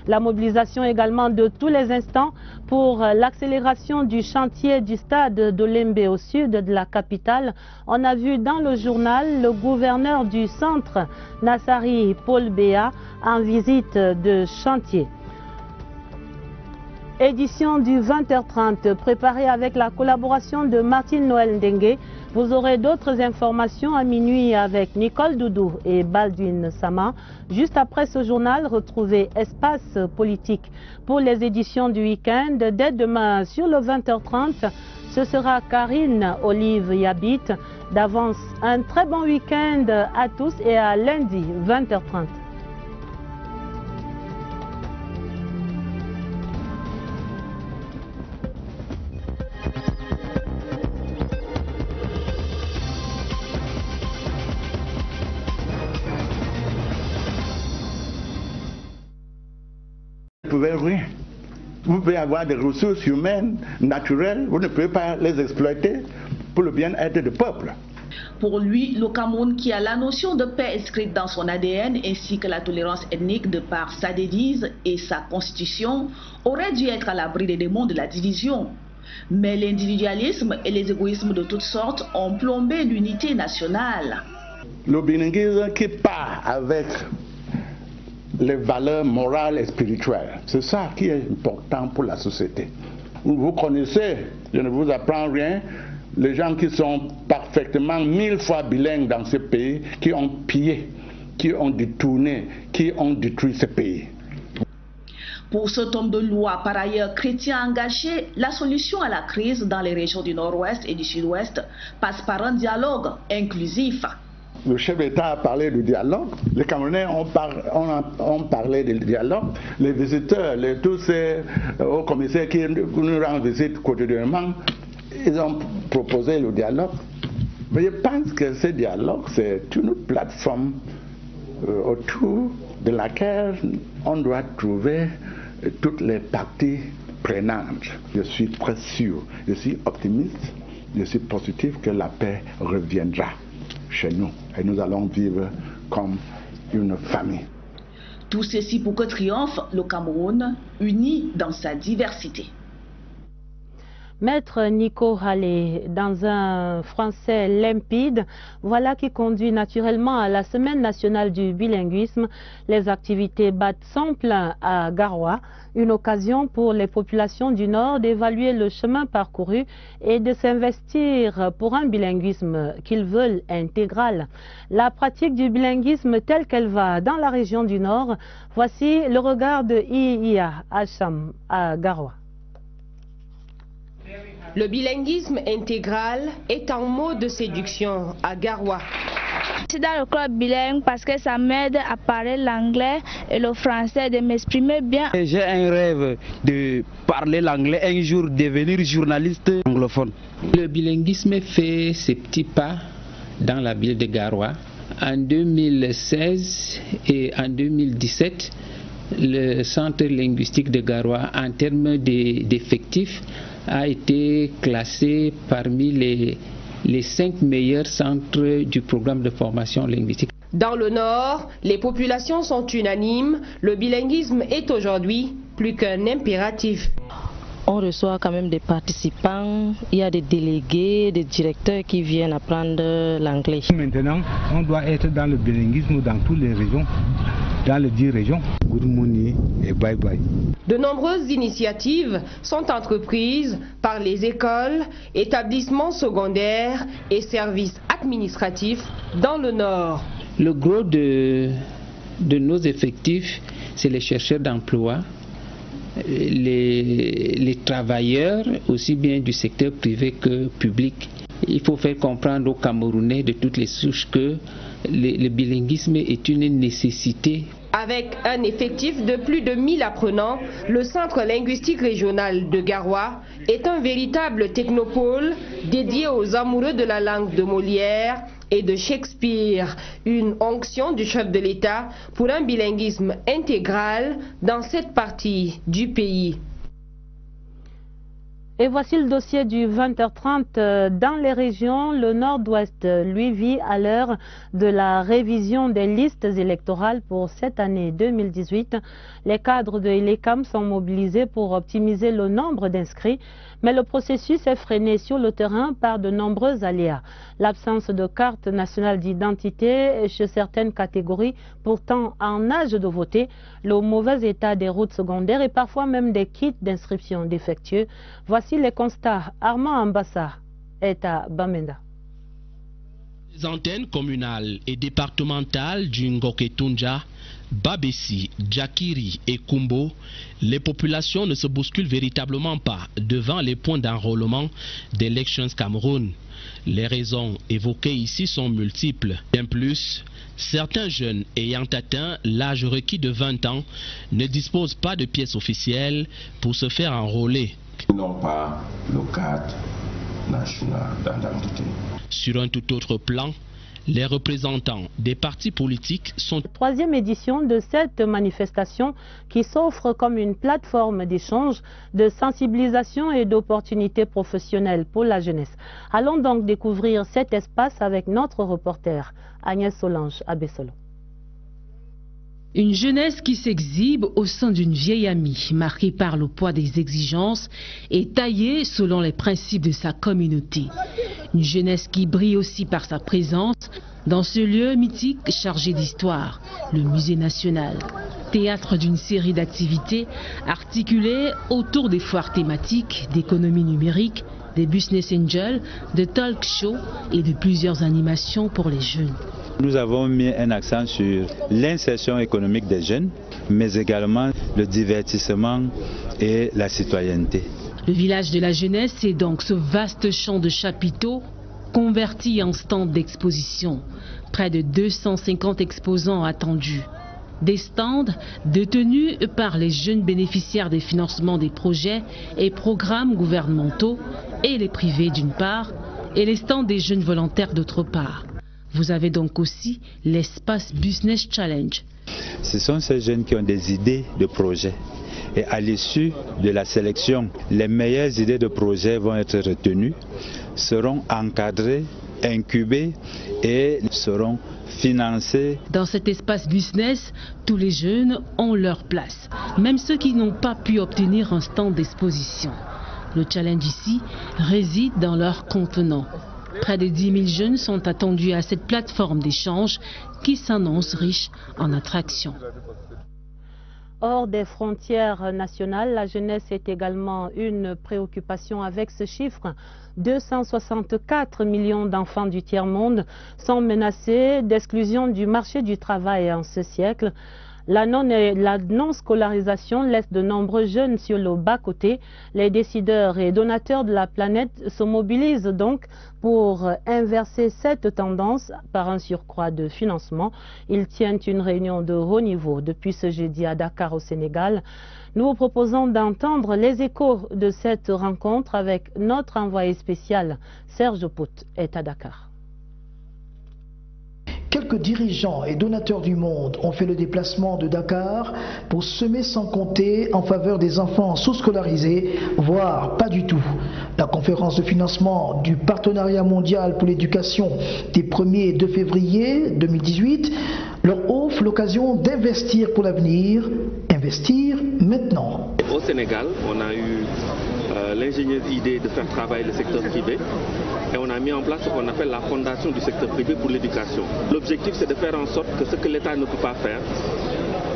La mobilisation également de tous les instants pour l'accélération du chantier du stade d'Olembe au sud de la capitale. On a vu dans le journal le gouverneur du centre, Nassari Paul Béa, en visite de chantier. Édition du 20h30 préparée avec la collaboration de Martine Noël Ndengue. Vous aurez d'autres informations à minuit avec Nicole Doudou et Baldwin Sama. Juste après ce journal, retrouvez Espace Politique. Pour les éditions du week-end, dès demain sur le 20h30, ce sera Karine Olive Yabit. D'avance, un très bon week-end à tous et à lundi 20h30. Vous pouvez avoir des ressources humaines, naturelles, vous ne pouvez pas les exploiter pour le bien-être du peuple. Pour lui, le Cameroun, qui a la notion de paix inscrite dans son ADN ainsi que la tolérance ethnique de par sa devise et sa constitution, aurait dû être à l'abri des démons de la division. Mais l'individualisme et les égoïsmes de toutes sortes ont plombé l'unité nationale. Le bilinguisme qui part avec les valeurs morales et spirituelles. C'est ça qui est important pour la société. Vous connaissez, je ne vous apprends rien, les gens qui sont parfaitement 1000 fois bilingues dans ce pays, qui ont pillé, qui ont détourné, qui ont détruit ce pays. Pour cet homme de loi, par ailleurs chrétien engagé, la solution à la crise dans les régions du nord-ouest et du sud-ouest passe par un dialogue inclusif. Le chef d'État a parlé du dialogue, les Camerounais ont parlé du dialogue, les visiteurs, tous ces hauts commissaires qui nous rendent visite quotidiennement, ils ont proposé le dialogue. Mais je pense que ce dialogue, c'est une plateforme autour de laquelle on doit trouver toutes les parties prenantes. Je suis très sûr, je suis optimiste, je suis positif que la paix reviendra chez nous et nous allons vivre comme une famille. Tout ceci pour que triomphe le Cameroun, uni dans sa diversité. Maître Nico Hallé, dans un français limpide, voilà qui conduit naturellement à la Semaine nationale du bilinguisme. Les activités battent son plein à Garoua, une occasion pour les populations du Nord d'évaluer le chemin parcouru et de s'investir pour un bilinguisme qu'ils veulent intégral. La pratique du bilinguisme telle qu'elle va dans la région du Nord, voici le regard de Iya Hacham à Garoua. Le bilinguisme intégral est un mot de séduction à Garoua. Je suis dans le club bilingue parce que ça m'aide à parler l'anglais et le français, de m'exprimer bien. J'ai un rêve de parler l'anglais, un jour devenir journaliste anglophone. Le bilinguisme fait ses petits pas dans la ville de Garoua. En 2016 et en 2017, le centre linguistique de Garoua, en termes d'effectifs, a été classé parmi les 5 meilleurs centres du programme de formation linguistique. Dans le Nord, les populations sont unanimes. Le bilinguisme est aujourd'hui plus qu'un impératif. On reçoit quand même des participants, il y a des délégués, des directeurs qui viennent apprendre l'anglais. Maintenant, on doit être dans le bilinguisme dans toutes les régions, dans les 10 régions, Gourmouni et Bye Bye. De nombreuses initiatives sont entreprises par les écoles, établissements secondaires et services administratifs dans le Nord. Le gros de nos effectifs, c'est les chercheurs d'emploi, les travailleurs, aussi bien du secteur privé que public. Il faut faire comprendre aux Camerounais de toutes les souches que le bilinguisme est une nécessité. Avec un effectif de plus de 1000 apprenants, le Centre linguistique régional de Garoua est un véritable technopôle dédié aux amoureux de la langue de Molière et de Shakespeare, une onction du chef de l'État pour un bilinguisme intégral dans cette partie du pays. Et voici le dossier du 20h30 dans les régions. Le Nord-Ouest, lui, vit à l'heure de la révision des listes électorales pour cette année 2018. Les cadres de l'ECAM sont mobilisés pour optimiser le nombre d'inscrits, mais le processus est freiné sur le terrain par de nombreux aléas. L'absence de carte nationale d'identité chez certaines catégories, pourtant en âge de voter, le mauvais état des routes secondaires et parfois même des kits d'inscription défectueux. Voici les constats. Armand Ambassa est à Bamenda. Les antennes communales et départementales du Ngoketunja, Babessi, Djakiri et Kumbo, les populations ne se bousculent véritablement pas devant les points d'enrôlement d'Elections Cameroun. Les raisons évoquées ici sont multiples. Bien plus, certains jeunes ayant atteint l'âge requis de 20 ans ne disposent pas de pièces officielles pour se faire enrôler. Ils n'ont pas le cadre national d'identité. Sur un tout autre plan, les représentants des partis politiques sont... Troisième édition de cette manifestation qui s'offre comme une plateforme d'échange, de sensibilisation et d'opportunités professionnelles pour la jeunesse. Allons donc découvrir cet espace avec notre reporter Agnès Solange à Bessolo. Une jeunesse qui s'exhibe au sein d'une vieille amie, marquée par le poids des exigences et taillée selon les principes de sa communauté. Une jeunesse qui brille aussi par sa présence dans ce lieu mythique chargé d'histoire, le Musée national. Théâtre d'une série d'activités articulées autour des foires thématiques, d'économie numérique, des business angels, de talk shows et de plusieurs animations pour les jeunes. Nous avons mis un accent sur l'insertion économique des jeunes, mais également le divertissement et la citoyenneté. Le village de la jeunesse est donc ce vaste champ de chapiteaux converti en stand d'exposition. Près de 250 exposants attendus. Des stands détenus par les jeunes bénéficiaires des financements des projets et programmes gouvernementaux et les privés d'une part, et les stands des jeunes volontaires d'autre part. Vous avez donc aussi l'espace Business Challenge. Ce sont ces jeunes qui ont des idées de projets. Et à l'issue de la sélection, les meilleures idées de projets vont être retenues, seront encadrées, incubées et seront financées. Dans cet espace business, tous les jeunes ont leur place, même ceux qui n'ont pas pu obtenir un stand d'exposition. Le challenge ici réside dans leur contenant. Près de 10 000 jeunes sont attendus à cette plateforme d'échange qui s'annonce riche en attractions. Hors des frontières nationales, la jeunesse est également une préoccupation avec ce chiffre. 264 millions d'enfants du tiers-monde sont menacés d'exclusion du marché du travail en ce siècle. La non-scolarisation laisse de nombreux jeunes sur le bas-côté. Les décideurs et donateurs de la planète se mobilisent donc pour inverser cette tendance par un surcroît de financement. Ils tiennent une réunion de haut niveau depuis ce jeudi à Dakar au Sénégal. Nous vous proposons d'entendre les échos de cette rencontre avec notre envoyé spécial Serge Pout est à Dakar. Quelques dirigeants et donateurs du monde ont fait le déplacement de Dakar pour semer sans compter en faveur des enfants sous-scolarisés, voire pas du tout. La conférence de financement du Partenariat mondial pour l'éducation des 1er et 2 février 2018 leur offre l'occasion d'investir pour l'avenir, investir maintenant. Au Sénégal, on a eu l'ingénieuse idée de faire travailler le secteur privé et on a mis en place ce qu'on appelle la fondation du secteur privé pour l'éducation. L'objectif, c'est de faire en sorte que ce que l'État ne peut pas faire,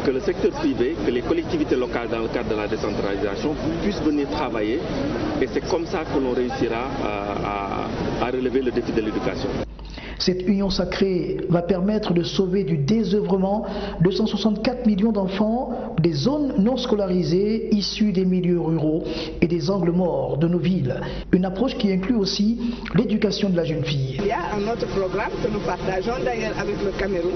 que le secteur privé, que les collectivités locales dans le cadre de la décentralisation puissent venir travailler et c'est comme ça que l'on réussira à relever le défi de l'éducation. Cette union sacrée va permettre de sauver du désœuvrement 264 millions d'enfants des zones non scolarisées issues des milieux ruraux et des angles morts de nos villes. Une approche qui inclut aussi l'éducation de la jeune fille. Il y a un autre programme que nous partageons d'ailleurs avec le Cameroun.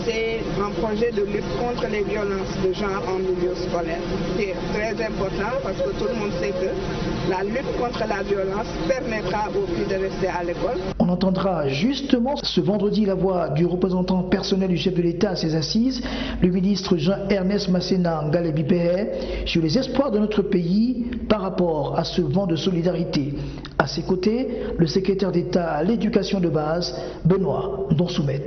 C'est un projet de lutte contre les violences de genre en milieu scolaire. C'est très important parce que tout le monde sait que la lutte contre la violence permettra aux filles de rester à l'école. On entendra justement ce vendredi la voix du représentant personnel du chef de l'État à ses assises, le ministre Jean-Ernest Masséna Ngalé-Bipéré, sur les espoirs de notre pays par rapport à ce vent de solidarité. À ses côtés, le secrétaire d'État à l'éducation de base, Benoît Donsoumet.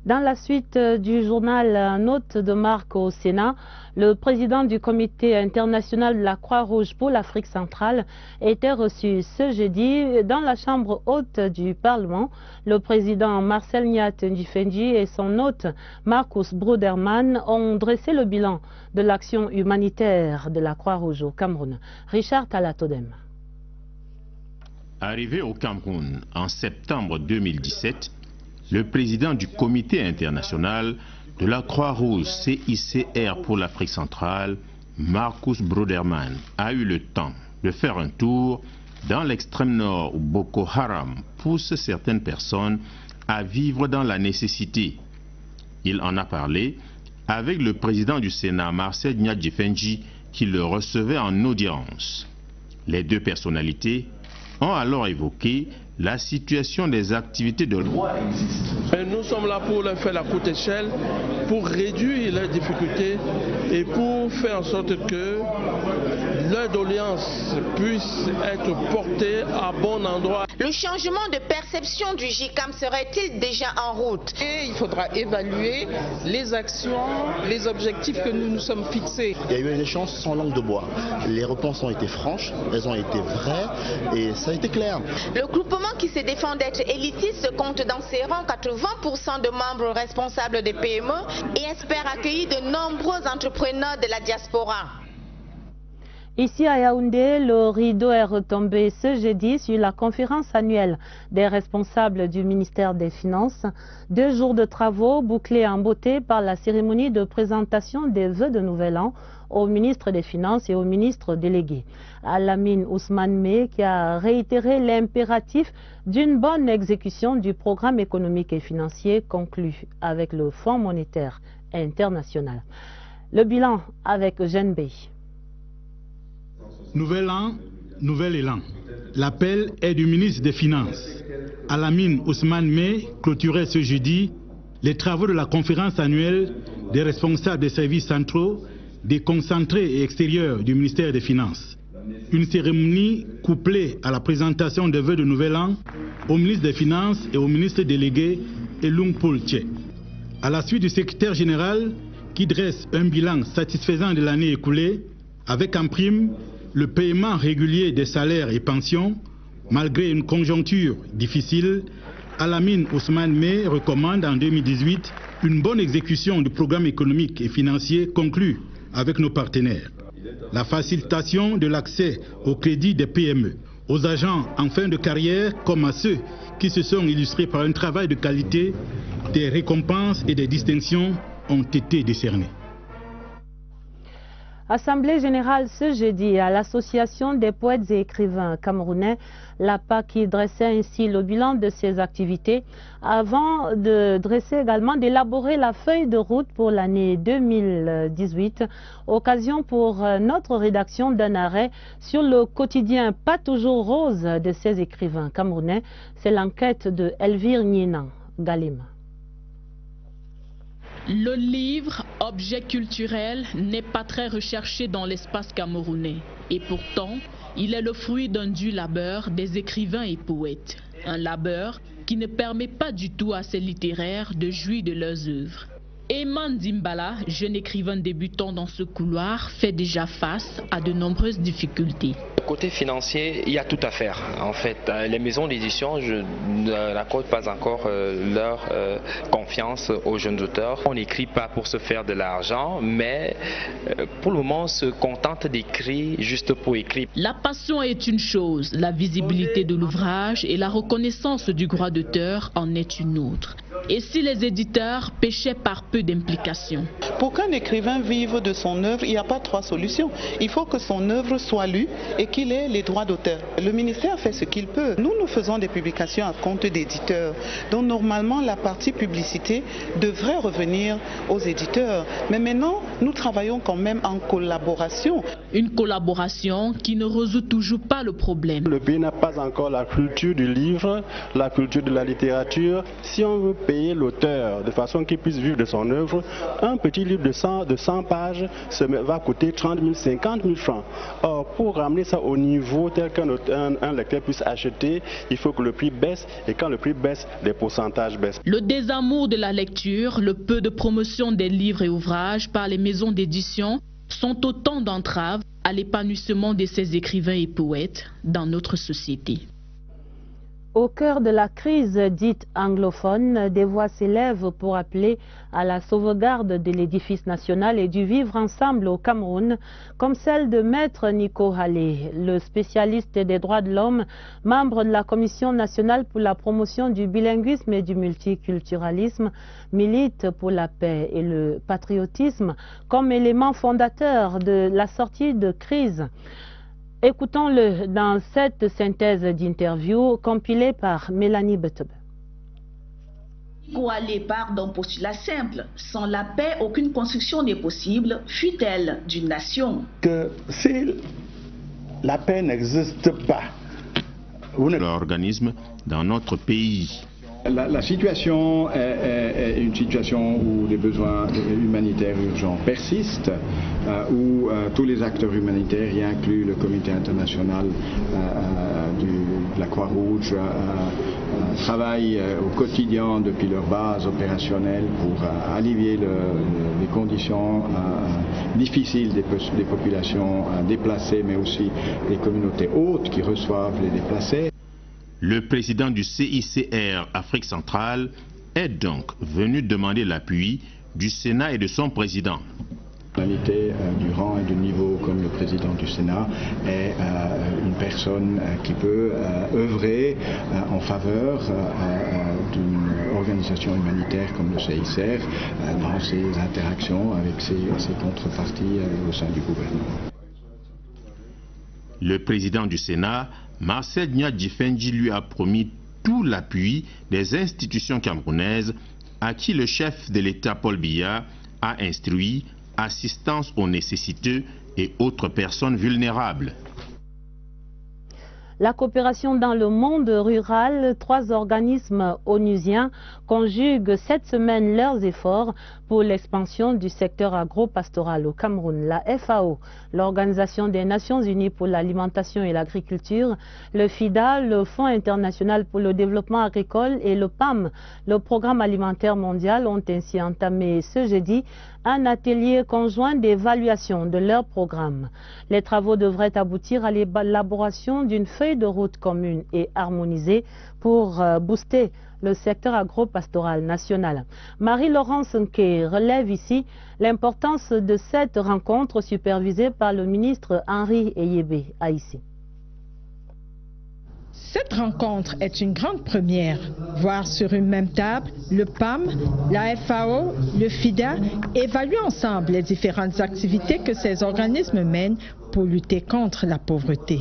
Dans la suite du journal Note de marque au Sénat, le président du comité international de la Croix-Rouge pour l'Afrique centrale était reçu ce jeudi dans la chambre haute du Parlement. Le président Marcel Nyat Ndifendi et son hôte Marcus Bruderman ont dressé le bilan de l'action humanitaire de la Croix-Rouge au Cameroun. Richard Talatodem. Arrivé au Cameroun en septembre 2017, le président du comité international de la Croix-Rouge CICR pour l'Afrique centrale, Marcus Bruderman, a eu le temps de faire un tour dans l'extrême nord où Boko Haram pousse certaines personnes à vivre dans la nécessité. Il en a parlé avec le président du Sénat, Marcel Nyat-Ndifendi, qui le recevait en audience. Les deux personnalités ont alors évoqué la situation des activités de droit existe. Nous sommes là pour leur faire la courte échelle, pour réduire leurs difficultés et pour faire en sorte que leur doléance puisse être portée à bon endroit. Le changement de perception du JICAM serait-il déjà en route? Et il faudra évaluer les actions, les objectifs que nous nous sommes fixés. Il y a eu un échange sans langue de bois. Les réponses ont été franches, elles ont été vraies et ça a été clair. Le groupement qui se défend d'être élitiste compte dans ses rangs 80% de membres responsables des PME et espère accueillir de nombreux entrepreneurs de la diaspora. Ici à Yaoundé, le rideau est retombé ce jeudi sur la conférence annuelle des responsables du ministère des Finances. 2 jours de travaux bouclés en beauté par la cérémonie de présentation des vœux de Nouvel An au ministre des Finances et au ministre délégué. Alamine Ousmane Meh qui a réitéré l'impératif d'une bonne exécution du programme économique et financier conclu avec le Fonds monétaire international. Le bilan avec Jeanne Bey. Nouvel an, nouvel élan. L'appel est du ministre des Finances. Alamine Ousmane Meh clôturait ce jeudi les travaux de la conférence annuelle des responsables des services centraux, déconcentrés et extérieurs du ministère des Finances. Une cérémonie couplée à la présentation des vœux de Nouvel An au ministre des Finances et au ministre délégué Elung Paul Tché. À la suite du secrétaire général qui dresse un bilan satisfaisant de l'année écoulée, avec en prime le paiement régulier des salaires et pensions, malgré une conjoncture difficile, Alamine Ousmane Meh recommande en 2018 une bonne exécution du programme économique et financier conclu avec nos partenaires. La facilitation de l'accès au crédit des PME, aux agents en fin de carrière comme à ceux qui se sont illustrés par un travail de qualité, des récompenses et des distinctions ont été décernées. Assemblée générale ce jeudi à l'Association des poètes et écrivains camerounais, l'APA, qui dressait ainsi le bilan de ses activités avant de dresser également, d'élaborer la feuille de route pour l'année 2018. Occasion pour notre rédaction d'un arrêt sur le quotidien pas toujours rose de ces écrivains camerounais. C'est l'enquête de Elvire Nienan Galima. Le livre, objet culturel, n'est pas très recherché dans l'espace camerounais. Et pourtant, il est le fruit d'un dur labeur des écrivains et poètes. Un labeur qui ne permet pas du tout à ces littéraires de jouir de leurs œuvres. Eman Dimbala, jeune écrivain débutant dans ce couloir, fait déjà face à de nombreuses difficultés. Côté financier, il y a tout à faire. En fait, les maisons d'édition n'accordent pas encore leur confiance aux jeunes auteurs. On n'écrit pas pour se faire de l'argent, mais pour le moment, on se contente d'écrire juste pour écrire. La passion est une chose, la visibilité de l'ouvrage et la reconnaissance du droit d'auteur en est une autre. Et si les éditeurs péchaient par peu d'implication? Pour qu'un écrivain vive de son œuvre, il n'y a pas 3 solutions. Il faut que son œuvre soit lue et qu'il ait les droits d'auteur. Le ministère fait ce qu'il peut. Nous faisons des publications à compte d'éditeurs. Donc normalement, la partie publicité devrait revenir aux éditeurs. Mais maintenant, nous travaillons quand même en collaboration. Une collaboration qui ne résout toujours pas le problème. Le pays n'a pas encore la culture du livre, la culture de la littérature. Si on veut payer l'auteur de façon qu'il puisse vivre de son œuvre, un petit livre de 100 pages va coûter 30 000, 50 000 francs. Or, pour ramener ça au niveau tel qu'un lecteur puisse acheter, il faut que le prix baisse, et quand le prix baisse, les pourcentages baissent. Le désamour de la lecture, le peu de promotion des livres et ouvrages par les maisons d'édition sont autant d'entraves à l'épanouissement de ces écrivains et poètes dans notre société. Au cœur de la crise dite anglophone, des voix s'élèvent pour appeler à la sauvegarde de l'édifice national et du vivre ensemble au Cameroun, comme celle de Maître Nico Hallé, le spécialiste des droits de l'homme, membre de la Commission nationale pour la promotion du bilinguisme et du multiculturalisme, milite pour la paix et le patriotisme comme élément fondateur de la sortie de crise. Écoutons-le dans cette synthèse d'interview compilée par Mélanie Betebe. Nico Hallé part d'un postulat simple. Sans la paix, aucune construction n'est possible, fût-elle d'une nation. Que si la paix n'existe pas, l'organisme dans notre pays. La situation est une situation où les besoins humanitaires urgents persistent, où tous les acteurs humanitaires, y inclus le comité international de la Croix-Rouge, travaillent au quotidien depuis leur base opérationnelle pour alléger les conditions difficiles des populations déplacées, mais aussi des communautés hautes qui reçoivent les déplacés. Le président du CICR Afrique centrale est donc venu demander l'appui du Sénat et de son président. Du rang et du niveau comme le président du Sénat est une personne qui peut œuvrer en faveur d'une organisation humanitaire comme le CICR dans ses interactions avec ses contreparties au sein du gouvernement. Le président du Sénat, Marcel Nyadjifendji, lui a promis tout l'appui des institutions camerounaises à qui le chef de l'État Paul Biya a instruit assistance aux nécessiteux et autres personnes vulnérables. La coopération dans le monde rural, 3 organismes onusiens conjuguent cette semaine leurs efforts pour l'expansion du secteur agro-pastoral au Cameroun. La FAO, l'Organisation des Nations Unies pour l'alimentation et l'agriculture, le FIDA, le Fonds international pour le développement agricole et le PAM, le Programme alimentaire mondial, ont ainsi entamé ce jeudi un atelier conjoint d'évaluation de leur programme. Les travaux devraient aboutir à l'élaboration d'une feuille de route commune et harmonisée pour booster le secteur agro-pastoral national. Marie-Laurence Nke relève ici l'importance de cette rencontre supervisée par le ministre Henri Eyebe Aïssi. Cette rencontre est une grande première. Voir sur une même table, le PAM, la FAO, le FIDA évaluent ensemble les différentes activités que ces organismes mènent pour lutter contre la pauvreté.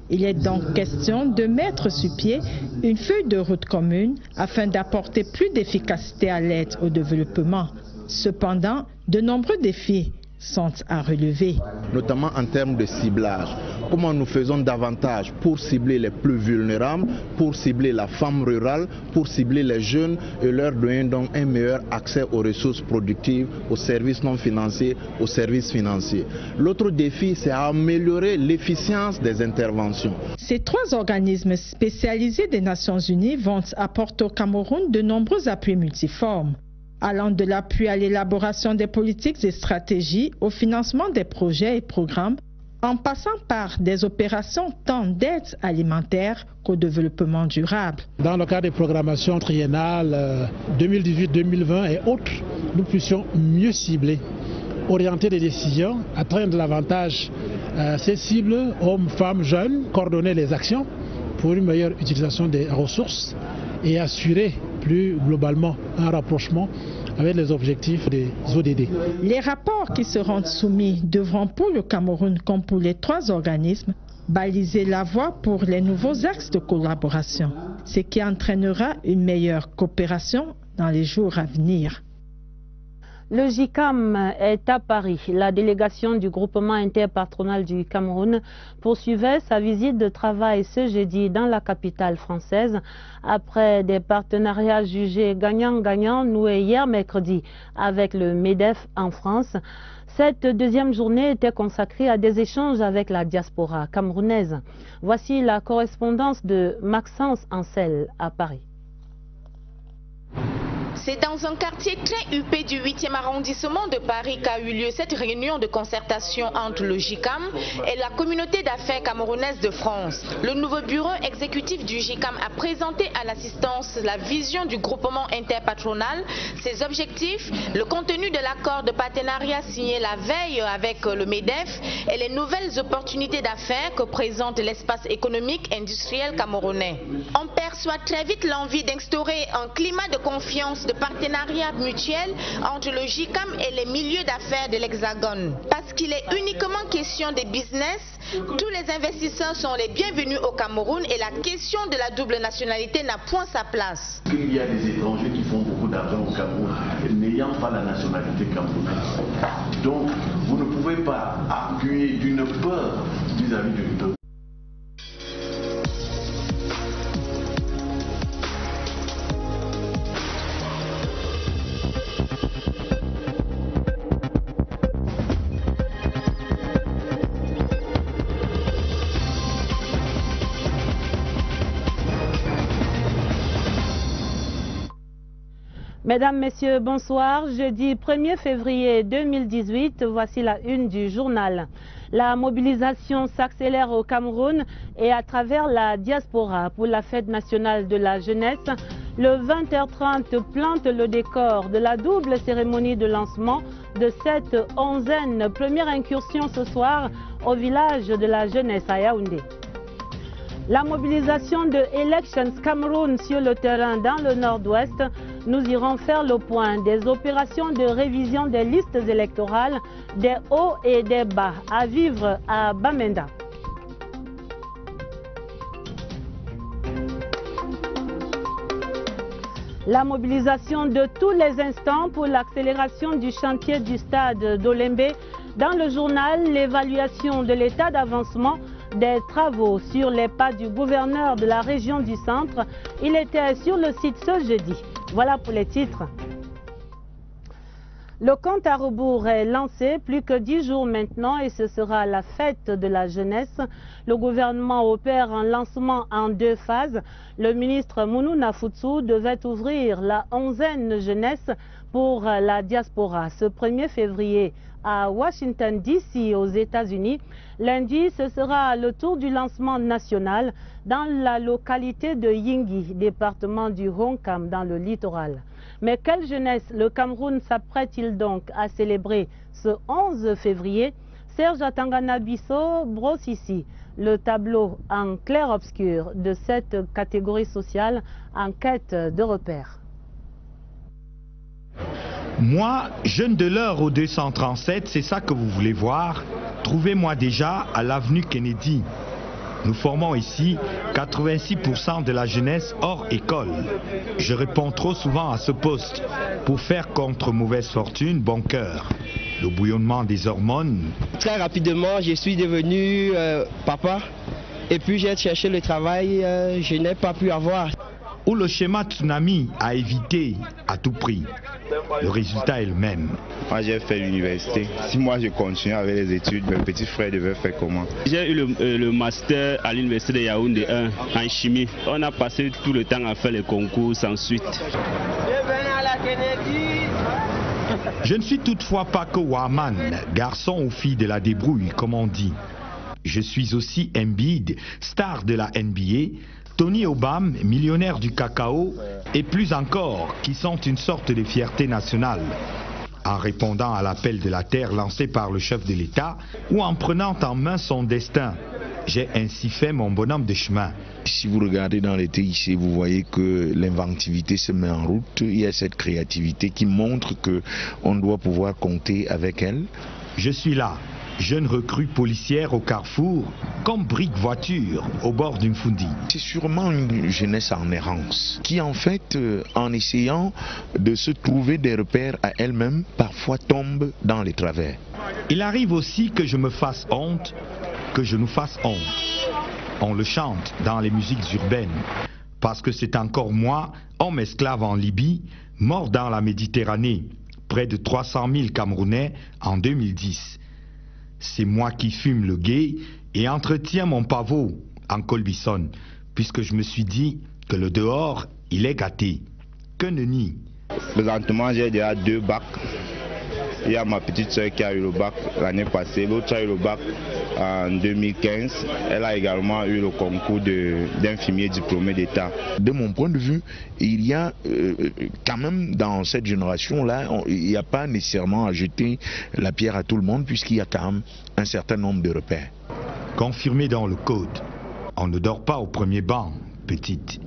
Il est donc question de mettre sur pied une feuille de route commune afin d'apporter plus d'efficacité à l'aide au développement. Cependant, de nombreux défis sont à relever. Notamment en termes de ciblage. Comment nous faisons davantage pour cibler les plus vulnérables, pour cibler la femme rurale, pour cibler les jeunes et leur donner donc un meilleur accès aux ressources productives, aux services non financiers, aux services financiers. L'autre défi, c'est améliorer l'efficience des interventions. Ces 3 organismes spécialisés des Nations Unies vont apporter au Cameroun de nombreux appuis multiformes, allant de l'appui à l'élaboration des politiques et stratégies, au financement des projets et programmes, en passant par des opérations tant d'aide alimentaire qu'au développement durable. Dans le cadre des programmations triennales 2018-2020 et autres, nous puissions mieux cibler, orienter les décisions, atteindre davantage ces cibles, hommes, femmes, jeunes, coordonner les actions pour une meilleure utilisation des ressources et assurer plus globalement un rapprochement avec les objectifs des ODD. Les rapports qui seront soumis devront pour le Cameroun comme pour les 3 organismes baliser la voie pour les nouveaux axes de collaboration, ce qui entraînera une meilleure coopération dans les jours à venir. Le JICAM est à Paris. La délégation du groupement interpatronal du Cameroun poursuivait sa visite de travail ce jeudi dans la capitale française après des partenariats jugés gagnant-gagnant noués hier mercredi avec le MEDEF en France. Cette deuxième journée était consacrée à des échanges avec la diaspora camerounaise. Voici la correspondance de Maxence Ancel à Paris. C'est dans un quartier très huppé du 8e arrondissement de Paris qu'a eu lieu cette réunion de concertation entre le JICAM et la communauté d'affaires camerounaise de France. Le nouveau bureau exécutif du JICAM a présenté à l'assistance la vision du groupement interpatronal, ses objectifs, le contenu de l'accord de partenariat signé la veille avec le MEDEF et les nouvelles opportunités d'affaires que présente l'espace économique industriel camerounais. On perçoit très vite l'envie d'instaurer un climat de confiance, de partenariat mutuel entre le JICAM et les milieux d'affaires de l'Hexagone. Parce qu'il est uniquement question de business, tous les investisseurs sont les bienvenus au Cameroun et la question de la double nationalité n'a point sa place. Il y a des étrangers qui font beaucoup d'argent au Cameroun n'ayant pas la nationalité camerounaise. Donc vous ne pouvez pas appuyer d'une peur vis-à-vis d'une peur. Mesdames, Messieurs, bonsoir. Jeudi 1er février 2018, voici la une du journal. La mobilisation s'accélère au Cameroun et à travers la diaspora pour la fête nationale de la jeunesse. Le 20h30 plante le décor de la double cérémonie de lancement de cette 11e première incursion ce soir au village de la jeunesse à Yaoundé. La mobilisation de Elections Cameroun sur le terrain dans le nord-ouest, nous irons faire le point des opérations de révision des listes électorales, des hauts et des bas à vivre à Bamenda. La mobilisation de tous les instants pour l'accélération du chantier du stade d'Olembe. Dans le journal, l'évaluation de l'état d'avancement des travaux sur les pas du gouverneur de la région du centre. Il était sur le site ce jeudi. Voilà pour les titres. Le compte à rebours est lancé, plus que 10 jours maintenant, et ce sera la fête de la jeunesse. Le gouvernement opère un lancement en 2 phases. Le ministre Mounou Nafoutsou devait ouvrir la 11e jeunesse pour la diaspora ce 1er février à Washington DC aux États-Unis. Lundi, ce sera le tour du lancement national dans la localité de Yingi, département du Honkam, dans le littoral. Mais quelle jeunesse le Cameroun s'apprête-t-il donc à célébrer ce 11 février? Serge Atangana-Bisso brosse ici le tableau en clair-obscur de cette catégorie sociale en quête de repères. Moi, jeune de l'heure au 237, c'est ça que vous voulez voir. Trouvez-moi déjà à l'avenue Kennedy. Nous formons ici 86% de la jeunesse hors école. Je réponds trop souvent à ce poste pour faire contre mauvaise fortune bon cœur. Le bouillonnement des hormones. Très rapidement, je suis devenu papa et puis j'ai cherché le travail, je n'ai pas pu avoir. Ou le schéma tsunami à éviter à tout prix. Le résultat est le même. Moi j'ai fait l'université. Si moi je continue avec les études, mes petits frères devaient faire comment? J'ai eu le master à l'université de Yaoundé 1 en chimie. On a passé tout le temps à faire les concours sans suite. Je ne suis toutefois pas que Waman, garçon ou fille de la débrouille comme on dit. Je suis aussi Embiid, star de la NBA, Tony Obama, millionnaire du cacao, et plus encore, qui sont une sorte de fierté nationale. En répondant à l'appel de la terre lancé par le chef de l'État, ou en prenant en main son destin, J'ai ainsi fait mon bonhomme de chemin. Si vous regardez dans les TIC, vous voyez que l'inventivité se met en route. Il y a cette créativité qui montre qu'on doit pouvoir compter avec elle. Je suis là, jeune recrue policière au carrefour, comme brique voiture au bord d'une foundi. C'est sûrement une jeunesse en errance qui en fait, en essayant de se trouver des repères à elle-même, parfois tombe dans les travers. Il arrive aussi que je me fasse honte, que je nous fasse honte. On le chante dans les musiques urbaines, parce que c'est encore moi, homme esclave en Libye, mort dans la Méditerranée, près de 300 000 Camerounais en 2010. C'est moi qui fume le gué et entretiens mon pavot en colbissonne, puisque je me suis dit que le dehors, il est gâté. Que nenni. Présentement, j'ai déjà 2 bacs. Il y a ma petite soeur qui a eu le bac l'année passée, l'autre a eu le bac en 2015. Elle a également eu le concours d'infirmier diplômé d'État. De mon point de vue, il y a quand même dans cette génération-là, il n'y a pas nécessairement à jeter la pierre à tout le monde puisqu'il y a quand même un certain nombre de repères. Confirmé dans le code, on ne dort pas au premier banc, petite.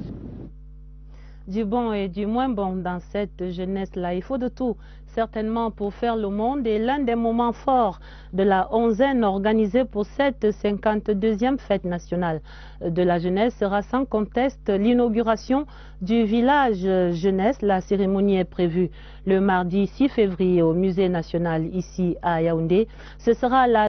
Du bon et du moins bon dans cette jeunesse-là. Il faut de tout, certainement, pour faire le monde. Et l'un des moments forts de la onzaine organisée pour cette 52e fête nationale de la jeunesse sera sans conteste l'inauguration du village jeunesse. La cérémonie est prévue le mardi 6 février au musée national ici à Yaoundé. Ce sera la